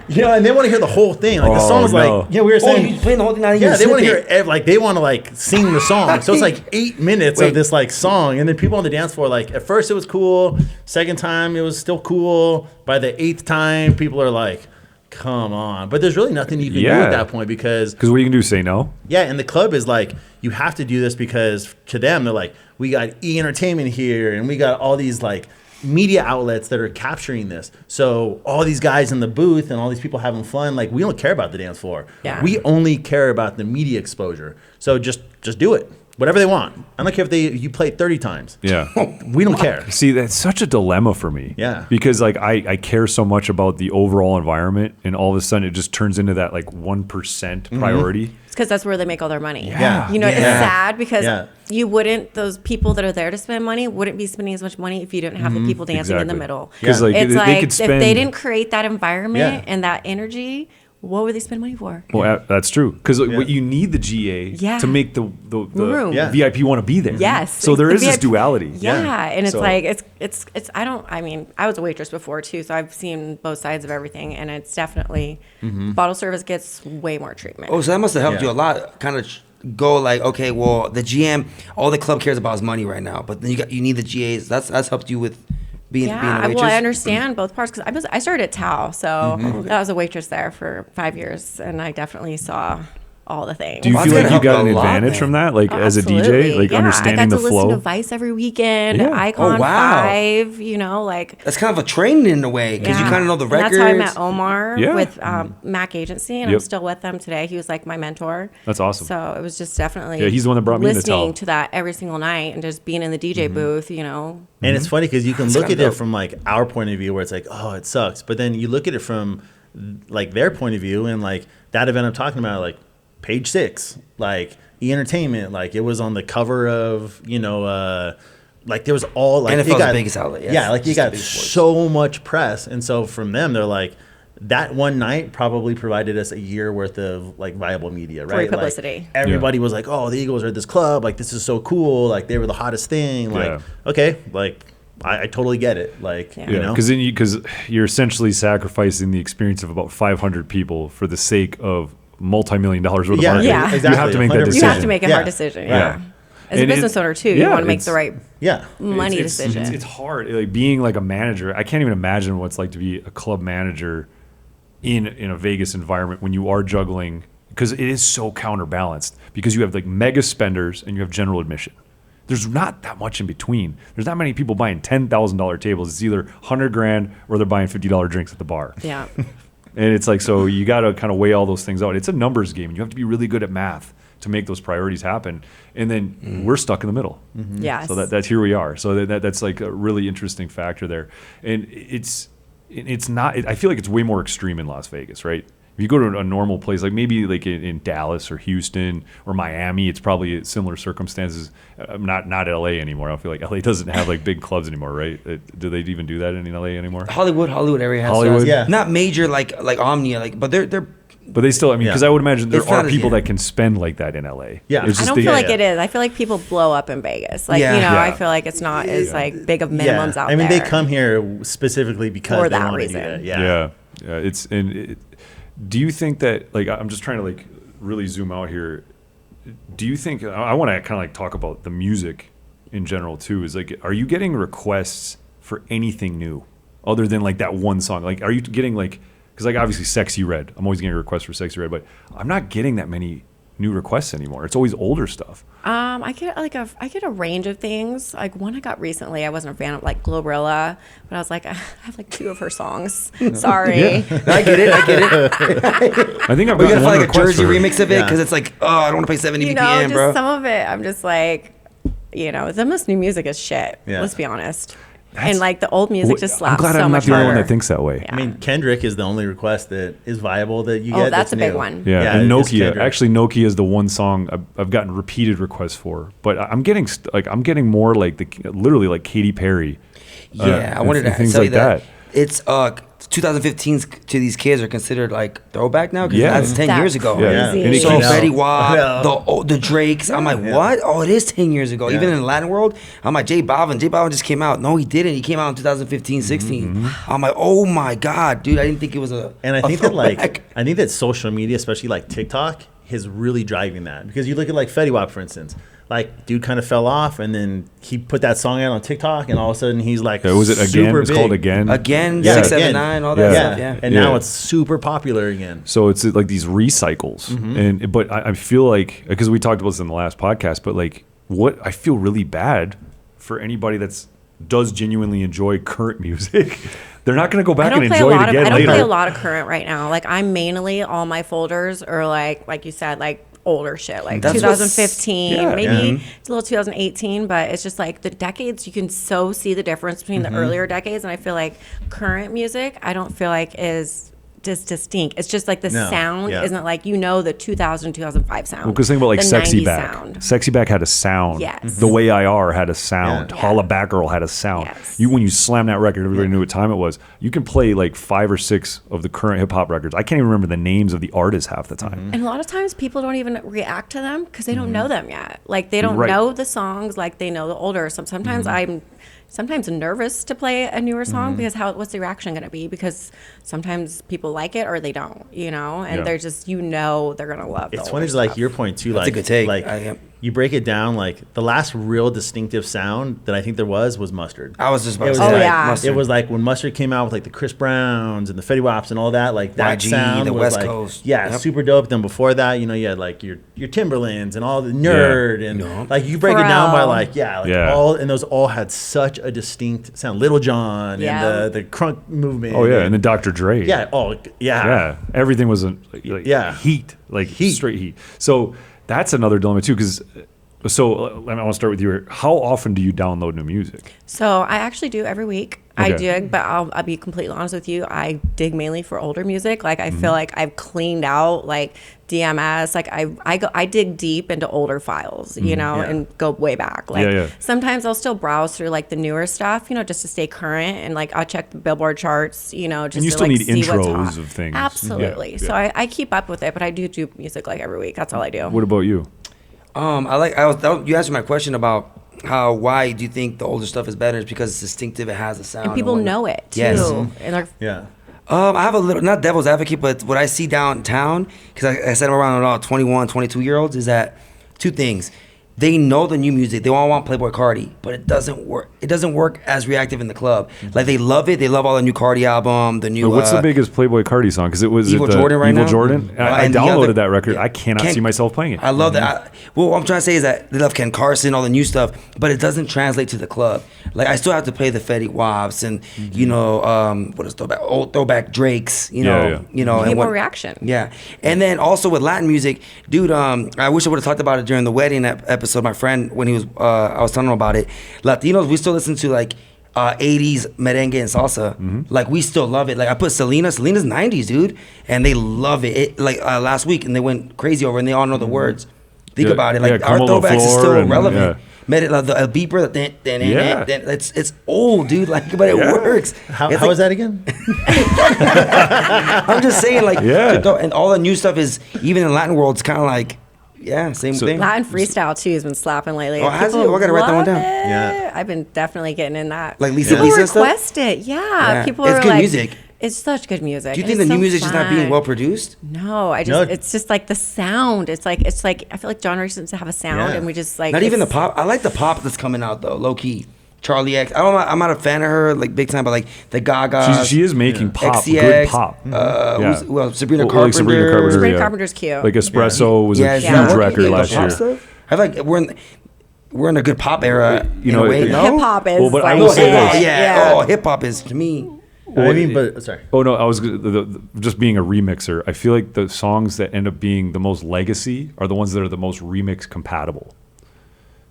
you know, and they want to hear the whole thing. Like, the Oh, song's no. like, yeah, we were Oh, saying. you playing the whole thing? Not even Yeah, they want to snippet. hear like they want to like sing the song. So it's like 8 minutes of this like song, and then people on the dance floor like at first it was cool, second time it was still cool. By the 8th time, people are like, "Come on!" But there's really nothing you can do Yeah. at that point because Because what you can do is say no. yeah, and the club is like you have to do this because to them they're like we got Entertainment here, and we got all these like media outlets that are capturing this. So all these guys in the booth and all these people having fun, like we don't care about the dance floor. Yeah. We only care about the media exposure. So just do it. Whatever they want. I don't care if you play 30 times. Yeah. We don't care. See, that's such a dilemma for me. Yeah. Because like I care so much about the overall environment, and all of a sudden it just turns into that like 1% priority. It's because that's where they make all their money. Yeah. You know, it's Yeah. sad because Yeah. you wouldn't, those people that are there to spend money wouldn't be spending as much money if you didn't have the people dancing in the Exactly. middle. Because like It's they like could spend. if they didn't create that environment Yeah. and that energy, what would they spend money for? Well, that's true. Because what you need the GA Yeah. to make the Room. Yeah. VIP want to be there. Yes. So there The is this VIP duality. Yeah. And it's So- like, it's, I mean, I was a waitress before too, so I've seen both sides of everything. And it's definitely, bottle service gets way more treatment. Oh, so that must have helped Yeah. you a lot. Kind of go like, okay, well, the GM, all the club cares about is money right now, but then you need the GAs. That's helped you with being a Yeah, waitress. well, I understand both parts because I started at Tao, so Mm-hmm. I was a waitress there for 5 years, and I definitely saw all the things. Do you Well, feel that's like you gonna got an help a lot, advantage man. from that, like as a DJ, Absolutely. like Yeah, understanding I got the to listen flow? to Vice every weekend, Yeah. Icon Oh, wow. 5, you know, like. That's kind of a training in a way because you Yeah. kind of know the And records. that's how I met Omar Yeah. with Mac Agency, and Yep. I'm still with them today. He was like my mentor. That's awesome. So it was just definitely Yeah, he's the one that brought me into listening Tao. to that every single night and just being in the DJ booth, you know. And it's funny because you can look kinda at it dope. from like our point of view where it's like, oh, it sucks. But then you look at it from like their point of view, and like that event I'm talking about, like Page 6, like Entertainment, like it was on the cover of, you know, like there was all like NFL's it got, the biggest outlet, yes. Yeah, like you It's the got biggest sports. so much press, and so from them they're like. That one night probably provided us a year worth of like viable media, right? publicity. Like, everybody was like, "Oh, the Eagles are at this club. Like, this is so cool. Like, they were the hottest thing. Like, Yeah. okay, like, I totally get it. Like, Yeah. you know, because you're essentially sacrificing the experience of about 500 people for the sake of multi-million dollars worth of yeah, marketing. Yeah. exactly. You have to make that 100%. You decision. have to make a Yeah. hard decision, Yeah. yeah. As a And business owner too, you want to make the right Yeah, money It's- decision. It's hard. Like being like a manager, I can't even imagine what it's like to be a club manager in a Vegas environment when you are juggling because it is so counterbalanced because you have like mega spenders and you have general admission. There's not that much in between. There's not many people buying $10,000 tables. It's either $100,000 or they're buying $50 drinks at the bar. Yeah. And it's like, so you got to kind of weigh all those things out. It's a numbers game. You have to be really good at math to make those priorities happen. And then we're stuck in the middle. Yes. So that's here we are. So that's like a really interesting factor there. And it's not, I feel like it's way more extreme in Las Vegas, right? If you go to a normal place, like maybe like in Dallas or Houston or Miami, it's probably similar circumstances. Not LA anymore. I feel like LA doesn't have like big clubs anymore, right? Do they even do that in LA anymore? Hollywood area has Hollywood? Yeah. not major like Omnia, but they're But they still, I mean, because I would imagine there It's not are as- people yeah. that can spend like that in LA. Yeah. It's I just don't feel like it is. I feel like people blow up in Vegas. Like, Yeah. you know, Yeah. I feel like it's not as like big of minimums out there. I mean, they come here specifically because For they that want to do reason. that. Yeah. Do you think that, like, I'm just trying to like really zoom out here. Do you think, I want to kind of like talk about the music in general too, is like, are you getting requests for anything new other than like that one song? Like, are you getting like, because like obviously Sexy Red, I'm always getting requests for Sexy Red, but I'm not getting that many new requests anymore. It's always older stuff. I get a range of things. Like one I got recently, I wasn't a fan of like Glorilla, but I was like, I have like 2 of her songs. Sorry. I get it. I think I've We got gotta one find like a request Jersey for- remix of it Yeah. because it's like, oh, I don't want to pay 70 You BPM, know, just bro. some of it, I'm just like, you know, the most new music is shit. Yeah. Let's be honest. And like the old music just I'm slaps glad so I'm not much the only harder. one that thinks that way. Yeah. I mean, Kendrick is the only request that is viable that you Oh, get. that's a big new. one. Yeah, and it's Nokia. Kendrick. Actually, Nokia is the one song I've gotten repeated requests for. But I'm getting I'm getting more like literally like Katy Perry. Yeah, I wanted and to things tell like you that. that. It's 2015s to these kids are considered like throwback now because Yeah. that's 10 That's years ago. Yeah. crazy. And it So keeps- Fetty Yeah. Wap, the Drakes. I'm like, what? Oh, it is 10 years ago. Even in the Latin world, I'm like, J Balvin just came out. No, he didn't. He came out in 2015, 16. I'm like, oh my God, dude. I didn't think it was a. And I a think that throwback. I think that social media, especially like TikTok, is really driving that because you look at like Fetty Wap, for instance. Like, dude kind of fell off, and then he put that song out on TikTok, and all of a sudden he's like, Was it Again? super It's called big. Again. Again, Yeah, 679, all that Yeah. stuff. Yeah. And Yeah. now it's super popular again. So it's like these recycles, but I feel like, because we talked about this in the last podcast, but like what I feel really bad for anybody does genuinely enjoy current music. They're not going to go back and enjoy it again I don't later. play a lot of current right now. Like I'm mainly all my folders are like you said, like older shit, like That's 2015, yeah, maybe it's a little 2018, but it's just like the decades. You can so see the difference between the earlier decades, and I feel like current music, I don't feel like is just distinct. It's just like the No, sound yeah. isn't like the 2000, 2005 sound. Well, because think about like the Sexy 90s Back. sound. Sexy Back had a sound. Yes. The Way I Are had a sound. Yeah. Holla Back Girl had a sound. Yes. When you slam that record, everybody knew what time it was. You can play like 5 or 6 of the current hip hop records. I can't even remember the names of the artists half the time. And a lot of times people don't even react to them because they don't know them yet. Like they don't Right. know the songs like they know the older. So sometimes I'm nervous to play a newer song because what's the reaction going to be? Because sometimes people like it or they don't, you know, and Yeah. they're just, they're going to love It's the funny older to like stuff. your point too. That's a like, good take. Like I am- you break it down, like the last real distinctive sound that I think there was Mustard. I was just about It to was say Oh, that. yeah. Mustard. It was like when Mustard came out with like the Chris Browns and the Fetty Waps and all that, like that YG, sound the was West like, Coast. yeah, Yep. super dope. Then before that, you had like your Timberlands and all the Nerd and Yep. like you break it down by Pharrell. like Yeah. those all had such a distinct sound. Little John Yeah. and the crunk movement. Oh, yeah. And then Dr. Dre. yeah, Yeah, everything was Yeah. heat, like straight heat. So that's another dilemma too, because I want to start with you. How often do you download new music? So I actually do every week. I Okay. dig, but I'll be completely honest with you. I dig mainly for older music. Like Mm-hmm. I feel like I've cleaned out like DMS. Like I dig deep into older files, you know, Yeah. and go way back. Like Mm-hmm. Yeah. sometimes I'll still browse through like the newer stuff, just to stay current, and like I'll check the Billboard charts, just And you to still like need see what's intros hot. of things. Absolutely. Yeah, So yeah. I keep up with it, but I do music like every week. That's all I do. What about you? You answered my question about why do you think the older stuff is better? It's because it's distinctive, it has a sound. And people whatnot. know it too. Yes. And they're yeah. I have a little, not devil's advocate, but what I see downtown, because I said I'm around a lot of 21, 22-year-olds, is that two things. they know the new music. They all want Playboi Carti, but it doesn't work. It doesn't work as reactive in the club. Like they love it. They love all the new Carti album, the new. But what's the biggest Playboi Carti song? Because it was Evil Jordan right Evil now. Jordan. I And the downloaded other- that record. I cannot see myself playing it. I love that. Well, what I'm trying to say is that they love Ken Carson, all the new stuff, but it doesn't translate to the club. Like I still have to play the Fetty Waps and you know what is old throwback Drakes. You know, Yeah. you know, Need and more what, reaction. Yeah, and then also with Latin music, dude. I wish I would have talked about it during the wedding episode. My friend, when he was, I was telling him about it. Latinos, we still listen to like 80s merengue and salsa. Like we still love it. Like I put Selena's 90s, dude, and they love it. Like last week, and they went crazy over, it, and they all know the words. Think Yeah, about it. yeah, Like our Como La throwbacks is Flor still and- relevant. yeah. The beeper, it's old, dude. Like, but it Yeah. works. How It's was like- that again? I'm just saying, like, Yeah. and all the new stuff is even in the Latin world. It's kind of like, yeah, same thing. Latin freestyle too has been slapping lately. Oh, has it? People Oh, I gotta write that one love down. it. Yeah. I've been definitely getting in that. Like Lisa people Lisa stuff? request it. Yeah, people It's are good like, music. It's such good music. Do you and think the it's new so music's just not being fun. well produced? No, it's just like the sound. It's like I feel like generations have a sound, Yeah. and we just like Not even the it's- pop. I like the pop that's coming out though, low key. Charlie X. I'm not a fan of her like big time, but like the Gaga. She is making pop, XCX, good pop. Sabrina Well, Carpenter. like Sabrina Carpenter. Sabrina yeah. Carpenter's cute. Like Espresso was a is huge that working? record Like the last pop year. stuff? I feel like we're in a good pop era. You in know, a way, it- no? Hip hop is Well, but I like will say it. this. Yeah. Oh, hip hop is to me. I mean, but sorry. Oh no, I was just being a remixer. I feel like the songs that end up being the most legacy are the ones that are the most remix compatible.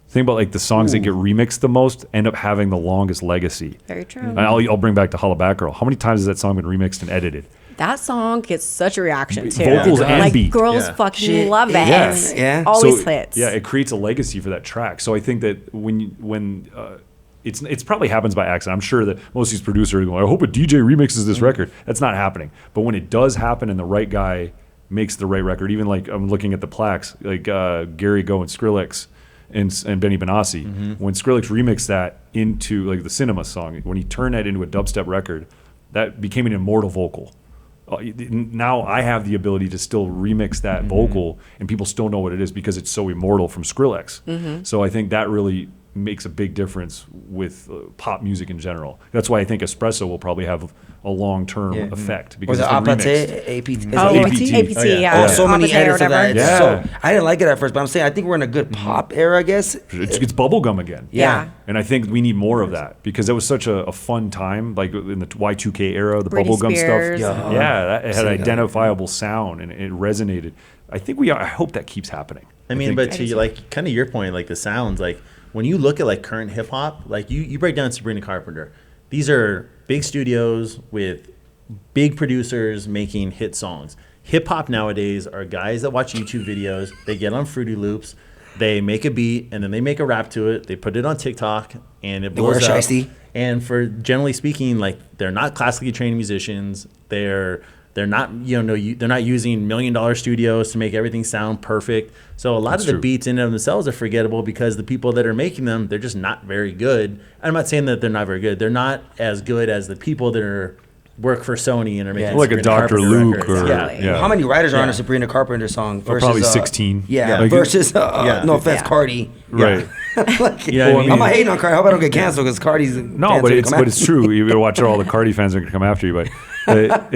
Think about like the songs that get remixed the most end up having the longest legacy. Very true. And I'll bring back the Holla Back Girl. How many times has that song been remixed and edited? That song gets such a reaction too. Vocals and like beat. girls Yeah. fucking Shit, love it. yes. and Yeah. always So, hits. Yeah, it creates a legacy for that track. So I think that when it's probably happens by accident. I'm sure that most of these producers are going, I hope a DJ remixes this record. That's not happening. But when it does happen and the right guy makes the right record, even like I'm looking at the plaques, like Gary Go and Skrillex and Benny Benassi, when Skrillex remixed that into like the Cinema song, when he turned that into a dubstep record, that became an immortal vocal. Now I have the ability to still remix that vocal and people still know what it is because it's so immortal from Skrillex. So I think that really makes a big difference with pop music in general. That's why I think Espresso will probably have a long-term effect Or because the it's been APT. remixed. APT. Oh, APT. APT, Oh, yeah. yeah. Oh, so many Opposite or edits of that. whatever. Yeah. So I didn't like it at first, but I'm saying I think we're in a good pop era, I guess. It's bubblegum again. Yeah. And I think we need more of that because it was such a fun time, like in the Y2K era, the Britney bubblegum Spears. stuff. Yeah. It had identifiable sound and it resonated. I think I hope that keeps happening. I mean, think- but to like kind of your point, like the sounds, like when you look at like current hip hop, like you break down Sabrina Carpenter, these are big studios with big producers making hit songs. Hip hop nowadays are guys that watch YouTube videos, they get on Fruity Loops, they make a beat and then they make a rap to it, they put it on TikTok and it They wear blows up. shiesty. And for generally speaking, like they're not classically trained musicians. They're not they're not using $1 million studios to make everything sound perfect. So a lot of the true. beats in and of themselves are forgettable because the people that are making them, they're just not very good. I'm not saying that they're not very good. They're not as good as the people that work for Sony and are making Like a Sabrina Dr. Carpenter Luke records. or yeah. How many writers are on Yeah. a Sabrina Carpenter song? Versus, probably 16. Yeah, Like- versus Yeah. no offense, Yeah. Cardi. Right. Like, You know what I mean? I'm not hating on Cardi. I hope I don't get canceled because Cardi's No, but it's true. You gotta watch out. All the Cardi fans are gonna come after you, but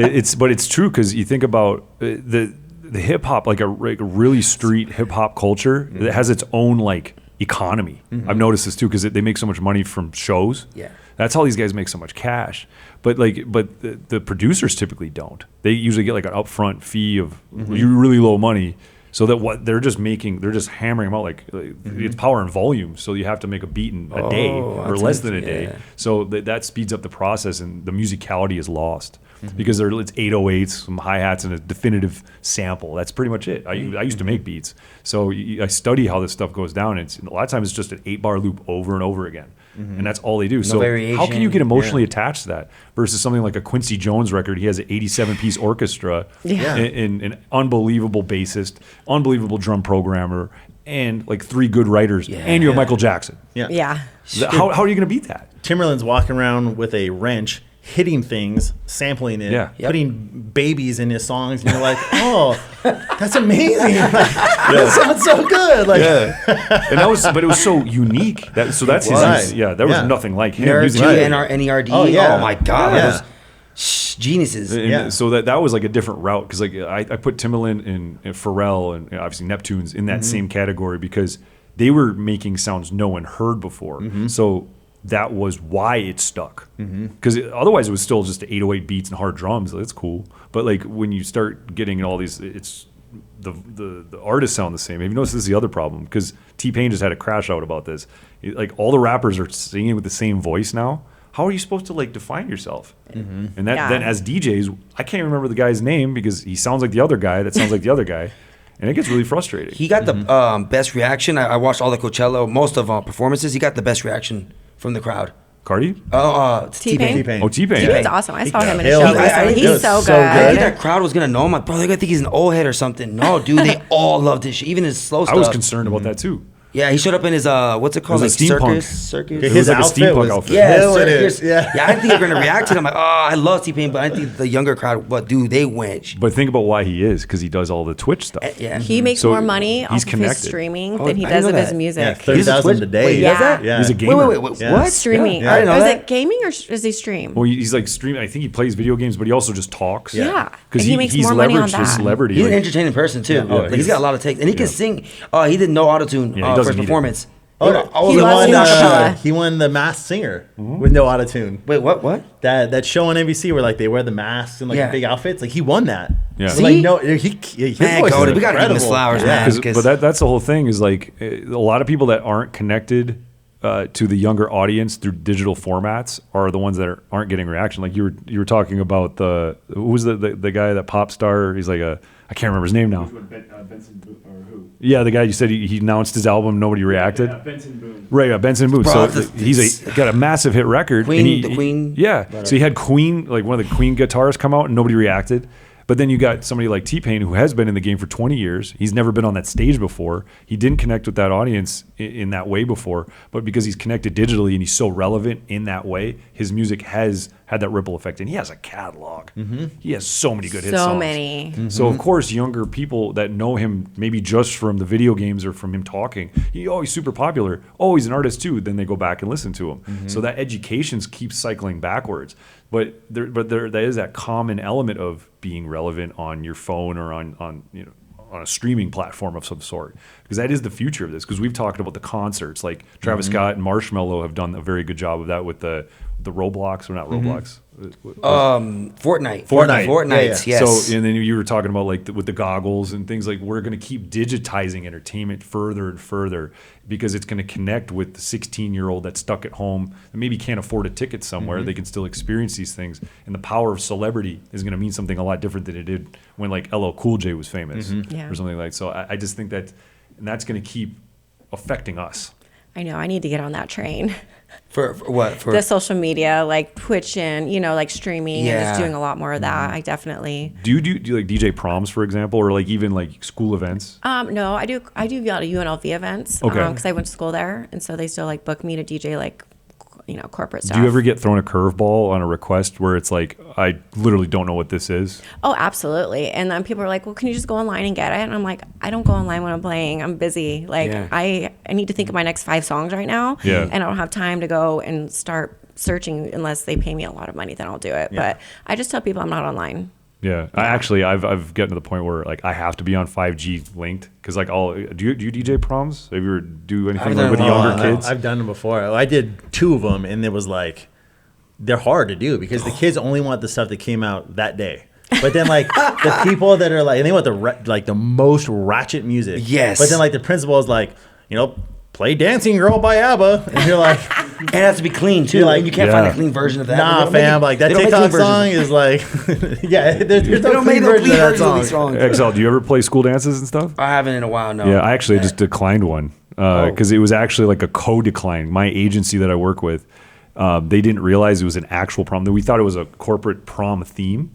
it's true because you think about the hip hop, like a really street hip hop culture that has its own like economy. I've noticed this too because they make so much money from shows. Yeah. That's how these guys make so much cash. But the producers typically don't. They usually get like an upfront fee of really low money. So that what they're just hammering them out like it's power and volume. So you have to make a beat in a day or less than a day. yeah. So that speeds up the process and the musicality is lost because it's 808s, some hi-hats, and a definitive sample. That's pretty much it. I used to make beats. So I study how this stuff goes down. A lot of times it's just an 8-bar loop over and over again. And that's all they do. So how variation. can you get emotionally attached to that versus something like a Quincy Jones record? He has an 87-piece orchestra, Yeah. and an unbelievable bassist, unbelievable drum programmer, and like 3 good writers, and you have Michael Jackson. Yeah. How are you going to beat that? Timberland's walking around with a wrench, hitting things, sampling it, Yeah. putting babies in his songs, and you're like, oh, that's amazing. That sounds so good. Like, and it was so unique. That's his. Right. Yeah, there was nothing like him. Nerd, Using NERD. Oh, yeah. Oh my God. Yeah. Those geniuses. And so that was like a different route because like I put Timbaland and Pharrell and obviously Neptunes in that same category because they were making sounds no one heard before. So that was why it stuck. Because otherwise it was still just 808 beats and hard drums. That's cool. But like when you start getting all these, it's the artists sound the same. Have you noticed this is the other problem? Because T-Pain just had a crash out about this. Like all the rappers are singing with the same voice now. How are you supposed to like define yourself? And then as DJs, I can't remember the guy's name because he sounds like the other guy that sounds like the other guy, and it gets really frustrating. He got the best reaction. I watched all the Coachella, most of performances. He got the best reaction from the crowd. Cardi? T-Pain. T-Pain. Oh, T-Pain. T-Pain's awesome. I saw him in a killed show it. recently. It He's was so so good. I think that crowd was gonna know him. Like, bro, they're gonna think he's an old head or something. No, dude, they all loved his shit. Even his slow stuff. I was concerned about that too. Yeah, he showed up in his what's it called? It was a steampunk. Circus. It was like a outfit steampunk was outfit. Yeah, killing it. circus. Yeah. I didn't think they were gonna react to it. I'm like, oh, I love T-Pain, but I think the younger crowd, but dude, they went. But think about why he is, because he does all the Twitch stuff. Yeah. He makes So more money he's off of his connected. streaming Oh, than he I didn't does know of his that. music. Yeah, He does 30,000 a Twitch? day. Wait, he Yeah. does that? Yeah. He's a gamer. Wait. Yeah. What? Streaming. I didn't know Is that. it gaming or does he stream? Well, he's like streaming. I think he plays video games, but he also just talks. Yeah. Because And he makes he's more money on leveraged his that. celebrity. He's an like- entertaining person too. Yeah. Like, he's got a lot of takes, and he can sing. He did no autotune Yeah, he for doesn't his need it. performance. Oh, I was He like, was oh, in not acapella. sure. he won the Masked Singer with no autotune. Wait, what? That show on NBC where like they wear the masks and like Yeah. big outfits. Like he won that. Yeah. So, See? like no, his Man, voice Cody, is we gotta give him his incredible. flowers, Yeah. man. But that's the whole thing is like a lot of people that aren't connected to the younger audience through digital formats are the ones that aren't getting reaction. Like you were talking about who was the guy, that pop star? He's like I can't remember his name now. Benson Boone, or who? Yeah, the guy you said he announced his album, nobody reacted. Yeah, Benson Boone. Right, Benson Boone. Bro, So he's got a massive hit record. Queen, and he, the Queen. Yeah. So he had Queen, like one of the Queen guitars come out and nobody reacted. But then you got somebody like T-Pain who has been in the game for 20 years. He's never been on that stage before. He didn't connect with that audience in that way before. But because he's connected digitally and he's so relevant in that way, his music has had that ripple effect. And he has a catalog. He has so many good hit songs. So many. So of course, younger people that know him maybe just from the video games or from him talking, he's super popular. Oh, he's an artist too. Then they go back and listen to him. So that education keeps cycling backwards. But there is that common element of being relevant on your phone or on a streaming platform of some sort, because that is the future of this. Because we've talked about the concerts, like Travis Scott and Marshmello have done a very good job of that with the Roblox, or not Roblox. Fortnite. Fortnite. Yes. So, and then you were talking about like with the goggles and things, like we're going to keep digitizing entertainment further and further because it's going to connect with the 16-year-old that's stuck at home and maybe can't afford a ticket somewhere. They can still experience these things. And the power of celebrity is going to mean something a lot different than it did when like LL Cool J was famous Yeah. or something like that. So I just think that, and that's going to keep affecting us. I know. I need to get on that train. For what? For The social media, like Twitch and, like streaming and Yeah. just doing a lot more of that. I definitely. Do you like DJ proms, for example, or like even like school events? No, I do a lot of UNLV events. Okay. Because I went to school there. And so they still like book me to DJ like, corporate stuff. Do you ever get thrown a curveball on a request where it's like, I literally don't know what this is? Oh, absolutely. And then people are like, well, can you just go online and get it? And I'm like, I don't go online when I'm playing. I'm busy. Like, Yeah. I need to think of my next 5 songs right now. Yeah. And I don't have time to go and start searching unless they pay me a lot of money, then I'll do it. But I just tell people I'm not online. Yeah, I've gotten to the point where like I have to be on 5G linked because like do you DJ proms? Have you ever do anything like, with the younger kids? I've done them before. I did 2 of them, and it was like they're hard to do because the kids only want the stuff that came out that day. But then like the people that are like, and they want the most ratchet music. Yes. But then like the principal is like, play Dancing Girl by ABBA, and you're like. And it has to be clean too. You're like, Like, you can't yeah. find a clean version of that. Nah, They don't make fam, it- like that they don't make TikTok clean song versions. is like, yeah, there's They no don't clean make no version clean of that versions of these song. songs. XL, do you ever play school dances and stuff? I haven't in a while. No. Yeah, I actually just declined one because it was actually like a co-decline. My agency that I work with, they didn't realize it was an actual prom. We thought it was a corporate prom theme,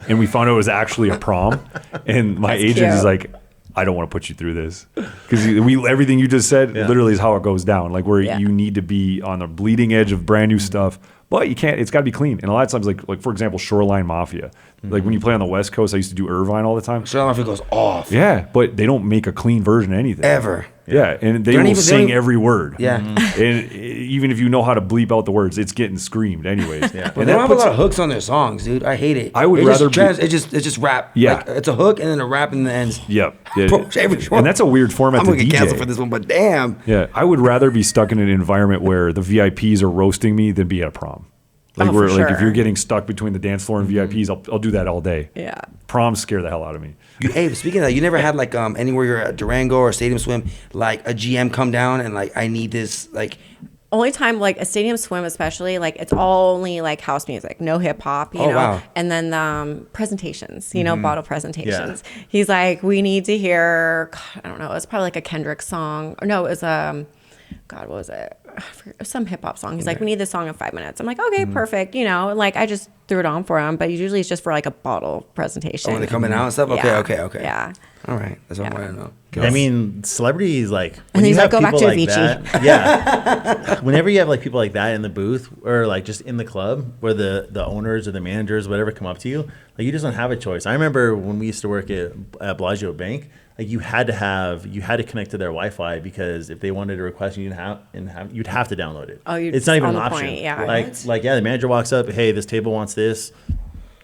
and we found out it was actually a prom. And my That's agent is cute. like, I don't want to put you through this because everything you just said literally is how it goes down. Like where Yeah. you need to be on the bleeding edge of brand new stuff, But you can't. It's got to be clean. And a lot of times, like for example, Shoreline Mafia. Like when you play on the West Coast, I used to do Irvine all the time. Shoreline Mafia goes off. Yeah, but they don't make a clean version of anything Ever. Yeah, and they don't will even- sing they don't- every word. Yeah. And even if you know how to bleep out the words, it's getting screamed anyways. Yeah. But And they that don't have a puts lot of hooks on their songs, dude. I hate it. I would It rather just it's just rap. Yeah. Like, it's a hook and then a rap and then it ends. Yep. Yeah. Bro, every And that's a weird format I'm to gonna get DJ. canceled for this one, but damn. Yeah, I would rather be stuck in an environment where the VIPs are roasting me than be at a prom. Like Oh, where for like if sure. you're getting stuck between the dance floor and VIPs, I'll do that all day. Yeah. Proms scare the hell out of me. Hey, speaking of that, you never had like anywhere you're at Durango or Stadium Swim, like a GM come down and like I need this like Only time like a stadium swim, especially like it's all only like house music, no hip hop, you Oh, know. wow. And then presentations, you know, bottle presentations. Yeah. He's like, we need to hear. God, I don't know. It's probably like a Kendrick song, or no, it was God, what was it? I forget, some hip hop song. He's like, we need this song in 5 minutes. I'm like, okay, perfect. You know, like I just threw it on for him, but usually it's just for like a bottle presentation. oh, when they're coming out and stuff. Okay, Yeah. okay. Yeah. All right, that's what I want to know. I mean, celebrities like when And you he's have like, go back people to like Avicii. that. Yeah. Whenever you have like people like that in the booth or like just in the club where the owners or the managers, whatever, come up to you, like you just don't have a choice. I remember when we used to work at Bellagio Bank, like you had to connect to their Wi-Fi because if they wanted to request you, you'd have to download it. Oh, it's not even on an the option. point, yeah. Like the manager walks up, hey, this table wants this.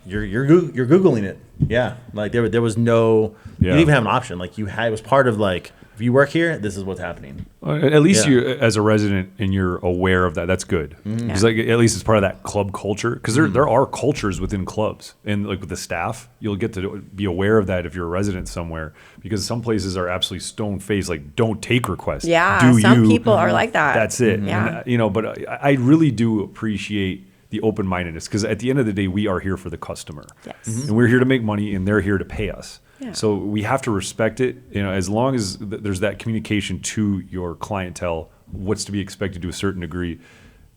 You're googling it. Yeah, like there was no. You didn't even have an option. Like it was part of like if you work here, this is what's happening. At least Yeah. you, as a resident, and you're aware of that. That's good. Because like at least it's part of that club culture. Because there are cultures within clubs, and like with the staff, you'll get to be aware of that if you're a resident somewhere. Because some places are absolutely stone faced, like don't take requests. Yeah, Do some you, people are like that. That's it. Yeah. And, but I really do appreciate the open mindedness because at the end of the day, we are here for the customer. Yes. And we're here to make money, and they're here to pay us. Yeah. So we have to respect it, as long as there's that communication to your clientele, what's to be expected to a certain degree,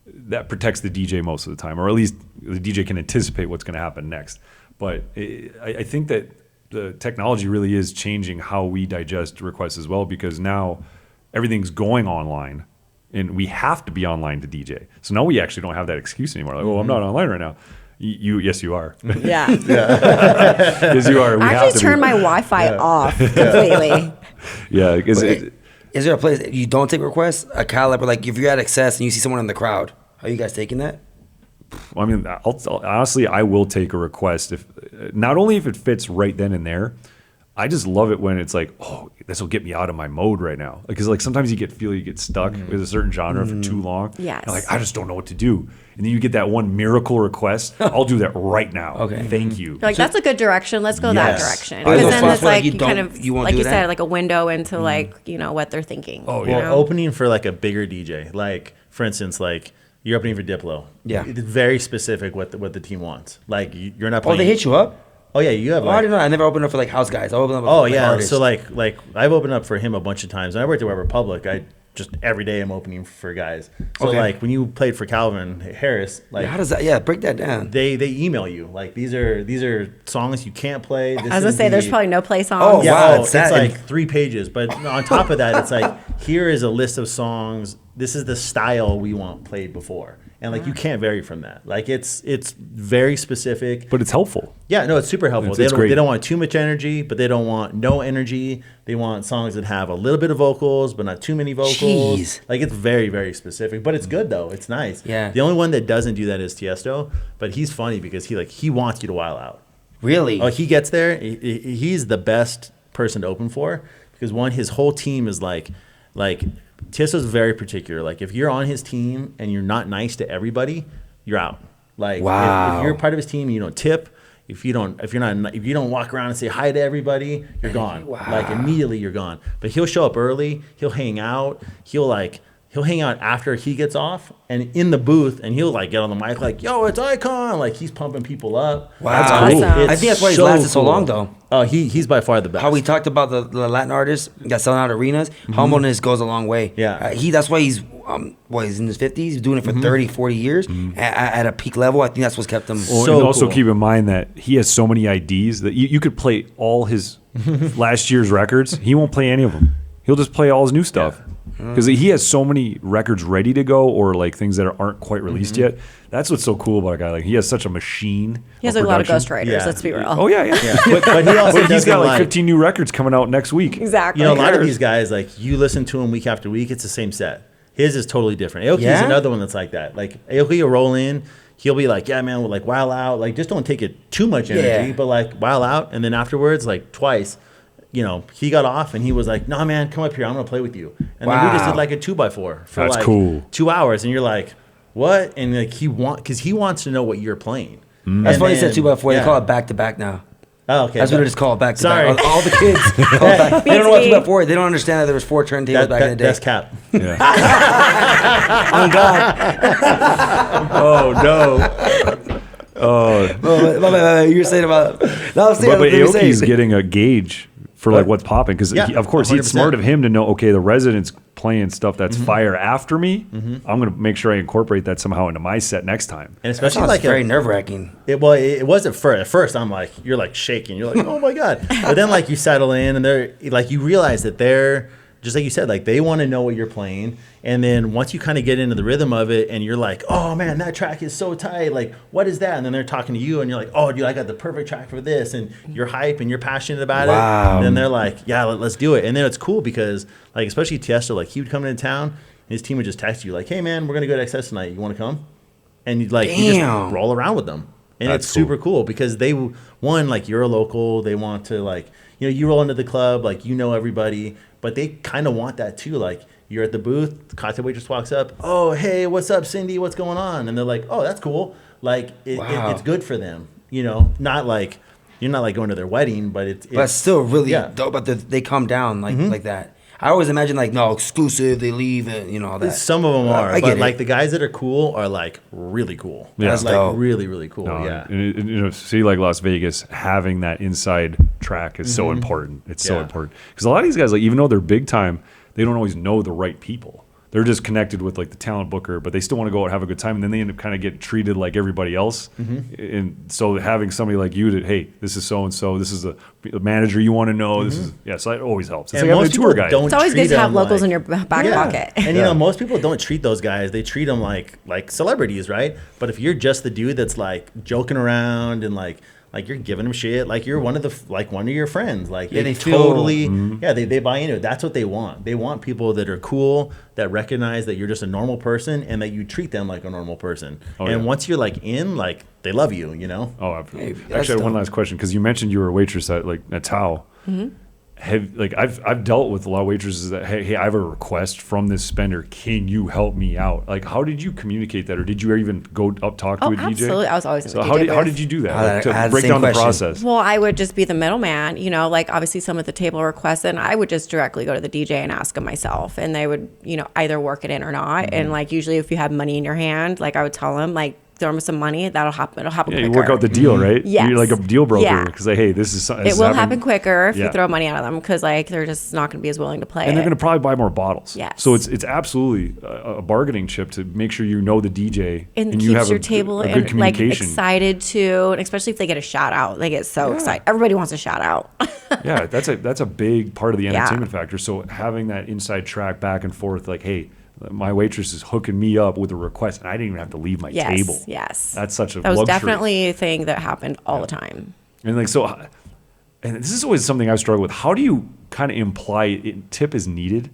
that protects the DJ most of the time, or at least the DJ can anticipate what's going to happen next. But I think that the technology really is changing how we digest requests as well, because now everything's going online, and we have to be online to DJ. So now we actually don't have that excuse anymore. Like, oh, I'm not online right now. Yes, you are. Yeah. Yes, you are. We I have actually to turned be. my Wi-Fi off completely. Yeah, because Is there a place that you don't take requests? A caliber, like if you're at Access and you see someone in the crowd, are you guys taking that? I mean, honestly, I will take a request if not only if it fits right then and there. I just love it when it's like, oh, this will get me out of my mode right now. Because like sometimes you get stuck with a certain genre for too long. Yes. You're like, I just don't know what to do. And then you get that one miracle request. I'll do that right now. Okay. Thank you. You're like, that's a good direction. Let's go that Yes. direction. Are Because those then spots it's where like you you kind don't- of, you won't like do you that? said, like a window into like, what they're thinking. Oh, you yeah. know? Opening for like a bigger DJ, like for instance, like you're opening for Diplo. Yeah. It's very specific what the team wants. Like you're not Oh, playing. they hit you up? Oh yeah, you have. Oh, I didn't know. I never opened up for like house guys. I opened up. Oh for, yeah, artists. so like I've opened up for him a bunch of times. When I worked at Web Republic, I just every day I'm opening for guys. So Okay. like when you played for Calvin Harris, like how does that? Yeah, break that down. they email you like these are songs you can't play. This I was gonna is say, there's the- probably no play songs. Oh, yeah, wow, oh, it's it's that- like 3 pages. But on top of that, it's like here is a list of songs. This is the style we want played before, and like you can't vary from that. Like it's very specific. But it's helpful. Yeah, no, it's super helpful. It's great. They don't want too much energy, but they don't want no energy. They want songs that have a little bit of vocals, but not too many vocals. Jeez. Like it's very, very specific, but it's good though. It's nice. Yeah. The only one that doesn't do that is Tiesto, but he's funny because he wants you to while out. Really? Oh, he gets there. He's the best person to open for because one, his whole team is like Tiesto's very particular. Like if you're on his team and you're not nice to everybody, you're out. Like Wow. if you're part of his team, you don't tip. If you don't walk around and say hi to everybody, you're gone. Wow. Like immediately you're gone. But he'll show up early. He'll hang out. He'll hang out after he gets off and in the booth, and he'll like get on the mic like, "Yo, it's Icon!" Like he's pumping people up. Wow. That's awesome. I think that's why he's lasted so long, though. Oh, he's by far the best. How we talked about the Latin artists that selling out arenas, humbleness goes a long way. Yeah. That's why he's he's in his 50s, he's doing it for 30, 40 years at a peak level. I think that's what's kept him. Well, So and also cool. keep in mind that he has so many IDs that you could play all his last year's records. He won't play any of them. He'll just play all his new stuff. because he has so many records ready to go or like things that aren't quite released yet. That's what's so cool about a guy. Like he has such a machine. He has a lot of ghostwriters. Yeah. Let's be real. Oh yeah. But he also But he's got doesn't like 15 new records coming out next week. Exactly. You know, a lot of these guys, like you listen to him week after week, it's the same set. His is totally different. Aoki's another one that's like that. Like Aoki will roll in, he'll be like, yeah, man, we'll like while out. Like just don't take it too much energy, but like while out. And then afterwards, like twice, you know, he got off and he was like, nah, man, come up here. I'm going to play with you. And then we just did like a 2x4 for That's like cool. 2 hours. And you're like, what? And like because he wants to know what you're playing. That's And funny you said then- 2x4. yeah. They call it back to back now. Oh, okay. That's what it is called, back to Sorry. back. All the kids call it back. They don't know what 2x4 is. They don't understand that there was 4 turntables back in the day. That's cap. Yeah. Oh God! Oh no. Oh, you were saying about. No, I was saying. But let me say- Aoki's getting a gauge for like what's popping because Yeah, of course it's 100%. smart of him to know. Okay, the residents playing stuff that's fire after me. I'm gonna make sure I incorporate that somehow into my set next time. And That especially sounds like very nerve wracking. it was at first. At first, I'm like, you're like shaking. You're like, oh my god. But then like you settle in, and they're like, you realize that they're just like you said, like they want to know what you're playing. And then once you kind of get into the rhythm of it, and you're like, oh man, that track is so tight. Like, what is that? And then they're talking to you, and you're like, oh, dude, I got the perfect track for this. And you're hype and you're passionate about Wow. it. And then they're like, yeah, let's do it. And then it's cool because like especially Tiesto, like he would come into town, and his team would just text you like, hey man, we're gonna go to XS tonight. You want to come? And you just Damn. roll around with them. And That's it's cool. super cool because like you're a local, they want to like, you know, you roll into the club, like you know everybody, but they kind of want that too. Like you're at the booth, the cocktail waitress walks up, oh hey, what's up, Cindy? What's going on? And they're like, oh, that's cool. Like Wow. it's good for them, you know. Not like you're not like going to their wedding, but it's But still, really Yeah. dope. But they come down like that. I always imagine like no exclusive. They leave and you know all that. some of them are, I but get it. like the guys that are cool are like really cool. Yeah. That's That's like dope. really really cool. No, Yeah. and, you know, see, like Las Vegas, having that inside track is so important. It's so Yeah. important because a lot of these guys, like even though they're big time, they don't always know the right people. They're just connected with like the talent booker, but they still want to go out and have a good time, and then they end up kind of getting treated like everybody else. And so having somebody like you to, hey, this is so and so, this is a manager you want to know. This is so that always helps. It's And like having a most tour people guide. don't It's always good treat to have them locals like- in your back Yeah. pocket. And you know, most people don't treat those guys. They treat them like celebrities, right? But if you're just the dude that's like joking around and like you're giving them shit, like you're one of your friends. Like Yeah, they they feel- totally they buy into it. That's what they want. They want people that are cool, that recognize that you're just a normal person and that you treat them like a normal person. And yeah. once you're like in, like they love you, you know? Oh, Hey, actually, that's I had one dope. last question because you mentioned you were a waitress at Tao. I've dealt with a lot of waitresses that hey, I have a request from this spender. Can you help me out? Like, how did you communicate that, or did you even go up talk to Oh, a DJ? absolutely. I was always in So the how DJ did booth. you do that? I Like, had to the break same down the question. process. Well, I would just be the middleman, you know, like obviously some of the table requests, and I would just directly go to the DJ and ask them myself, and they would, you know, either work it in or not. Mm-hmm. And like usually, if you have money in your hand, like I would tell them, like throw them some money, that'll happen. It'll happen. Yeah, quicker. you work out the deal, right? Yes. You're like a deal broker Yeah. because like, hey, this is something. It will happen quicker if Yeah. you throw money at them because like they're just not going to be as willing to play. And they're it. going to probably buy more bottles. Yes. So it's absolutely a bargaining chip to make sure you know the DJ and you keeps have your table a good and, like communication. excited too, and especially if they get a shout out, they get so excited. Everybody wants a shout out. Yeah, that's a big part of the Yeah. entertainment factor. So having that inside track back and forth, like, hey, my waitress is hooking me up with a request, and I didn't even have to leave my Yes, table. yes. That's such a That was luxury. definitely a thing that happened all the time. And like so, and this is always something I've struggled with. How do you kind of imply tip is needed?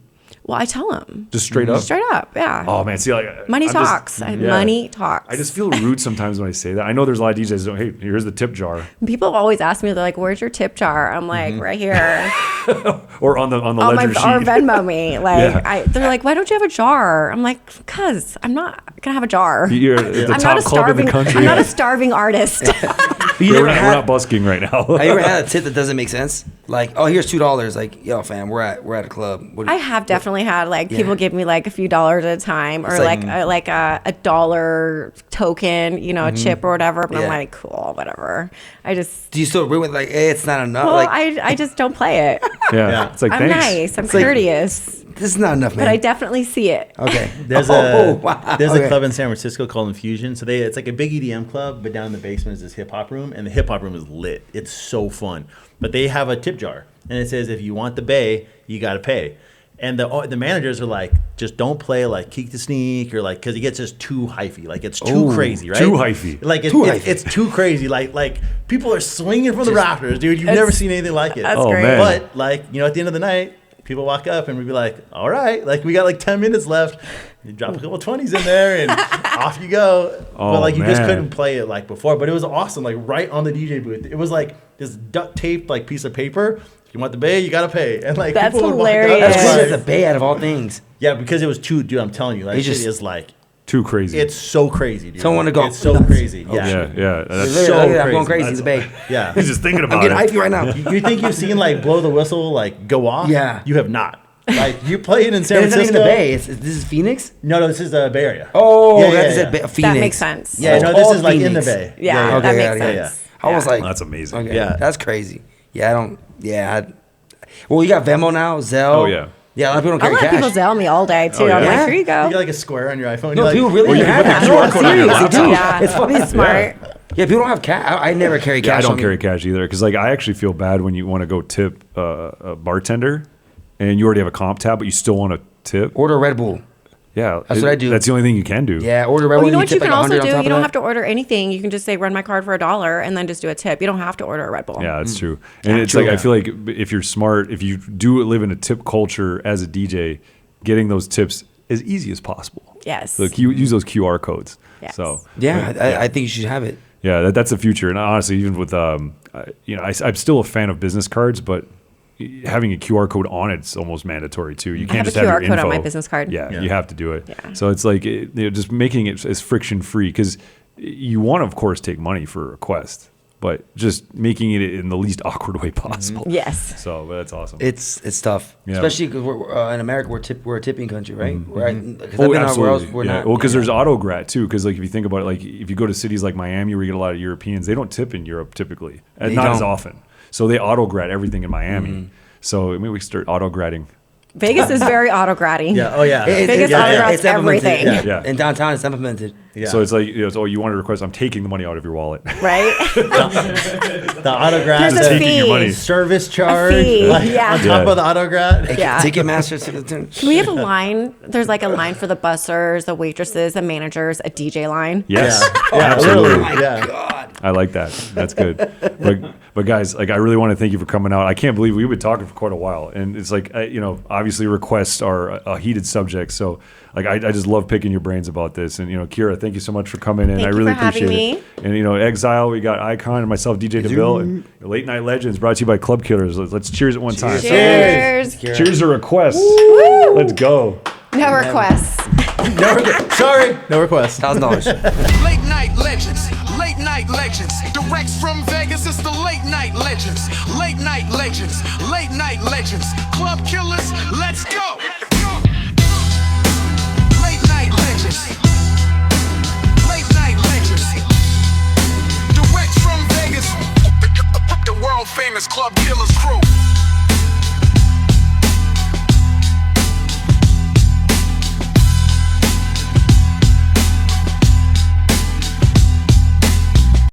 Well, I tell them Just straight up. straight up, yeah. Oh man, see, like Money I'm just- talks. yeah. Money talks. I just feel rude sometimes when I say that. I know there's a lot of DJs that go, hey, here's the tip jar, People always ask me, they're like, "Where's your tip jar?" I'm like, "Right here." or on the on my ledger or sheet. Venmo me. Like, Yeah. they're like, "Why don't you have a jar?" I'm like, "Cause I'm not gonna have a jar. You're at the I'm top not a club in starving. the country. I'm not a starving artist." You We're never not, had, we're not busking right now. have you ever had a tip that doesn't make sense? Like, oh, here's $2. Like, yo, fam, we're at a club. What do I you- have definitely had like Yeah. people give me like a few dollars at a time, or It's like- like a dollar token, you know, a chip or whatever. But I'm Yeah. like, cool, whatever. I just Do you still agree with like, hey, it's not enough? well, like, I just don't play it. yeah. It's like I'm thanks. nice. I'm It's like- courteous, this is not enough, man. but I definitely see it. okay. There's Oh, wow. there's Okay. a club in San Francisco called Infusion. So it's like a big EDM club, but down in the basement is this hip hop room, and the hip hop room is lit. It's so fun. But they have a tip jar, and it says if you want the bay, you got to pay. And the managers are like, just don't play like Keek the Sneak or like, because it gets just too hyphy. Like it's too crazy, right? Too hyphy. Like it's too crazy. Like people are swinging from the rafters, dude. You've never seen anything like it. That's great. Man. But like, you know, at the end of the night, people walk up and we'd be like, all right, like we got like 10 minutes left. You drop a couple 20s in there and off you go. But like you just couldn't play it like before. But it was awesome, like right on the DJ booth. It was like this duct taped like piece of paper. You want the bay, you gotta pay. And like That's people would hilarious. walk up. That's Like, crazy. The Bay out of all things. yeah, because it was too, dude. I'm telling you, like shit is like Too crazy. it's so crazy, dude. Someone to go. It's so crazy. Yeah, yeah. That's so I'm going crazy. crazy. The Bay. yeah. He's just thinking I'm about getting it. hyphy right now. You think you've seen like blow the whistle like go off? Yeah. You have not. Like you played in San And it's not even Francisco. the Bay. This is Phoenix. No, this is the Bay Area. Oh, Yeah, that's yeah, it. yeah. Phoenix. That makes sense. Yeah, It's no, this called is like in the Phoenix. Bay. Yeah, Okay, that makes yeah, sense. I was like, That's amazing. Okay, Yeah. that's crazy. Yeah, I don't. Yeah. Well, you got Venmo now, Zelle. Oh, yeah. Yeah, a lot of people I don't let carry people cash. Zelle me all day too. Oh, yeah. I'm Yeah. like, here you go. You got like a square on your iPhone. No, you're people like, really you have can put that. your No, QR code on your seriously, laptop. dude. Yeah. It's funny. It's smart. Yeah, people don't have cash. I never carry cash. Yeah, I don't on me. carry cash either because like I actually feel bad when you want to go tip a bartender and you already have a comp tab, but you still want to tip. Order Red Bull. Yeah, That's what I do. That's the only thing you can do. Yeah, order Red Bull. Well, you know what you tip can like also 100 on do? top You of don't that. have to order anything. You can just say, run my card for $1 and then just do a tip. You don't have to order a Red Bull. Yeah, that's true. And it's like I feel like if you're smart, if you do live in a tip culture as a DJ, getting those tips as easy as possible. Yes. Like you use those QR codes. Yes. So Yeah, like, I think you should have it. yeah, that's the future. And honestly, even with you know, I'm still a fan of business cards, but having a QR code on it's almost mandatory too. You can't have a just have your QR code on info. my business card. Yeah, you have to do it. Yeah. So it's like just making it as friction free because you want to, of course, take money for a request, but just making it in the least awkward way possible. Yes. So that's awesome. It's tough, Yeah. especially because we're in America. We're a tipping country, right? Mm-hmm. Because I've been out where else we're not. Well, because there's autograt too. Because like if you think about it, like if you go to cities like Miami where you get a lot of Europeans, they don't tip in Europe typically, and They not as don't. often. So they autograt everything in Miami. So maybe we start autogratting. Vegas is very autogratting. yeah, oh yeah. Vegas yeah, autograph- It's implemented. everything. Yeah. In downtown, it's implemented. yeah. So it's like, you know, oh, you want to request? I'm taking the money out of your wallet. Right? the autograph, There's a Just taking your fee. money. service charge, fee, like, yeah. on top Yeah. of the autograph. Yeah. Ticketmaster. Can we have a line? There's like a line for the bussers, the waitresses, the managers, a DJ line. Yes, Yeah, absolutely. literally, yeah. God. I like that. That's good. But guys, like I really want to thank you for coming out. I can't believe we've been talking for quite a while, and it's like you know, obviously requests are a heated subject. So like I just love picking your brains about this. And you know, Quira, thank you so much for coming in. Thank I you really for having appreciate it. And you know, Exile, we got Icon and myself, DJ DeVille, and Late Night Legends brought to you by Club Killers. Let's cheers at one time. Cheers. Cheers to requests. Let's go. No requests. Sorry, no request. $1,000. Late night legends, late night legends. Direct from Vegas, it's the late night legends. Late night legends, late night legends. Club killers, let's go. Late night legends, late night legends. Direct from Vegas, the world famous Club Killers crew.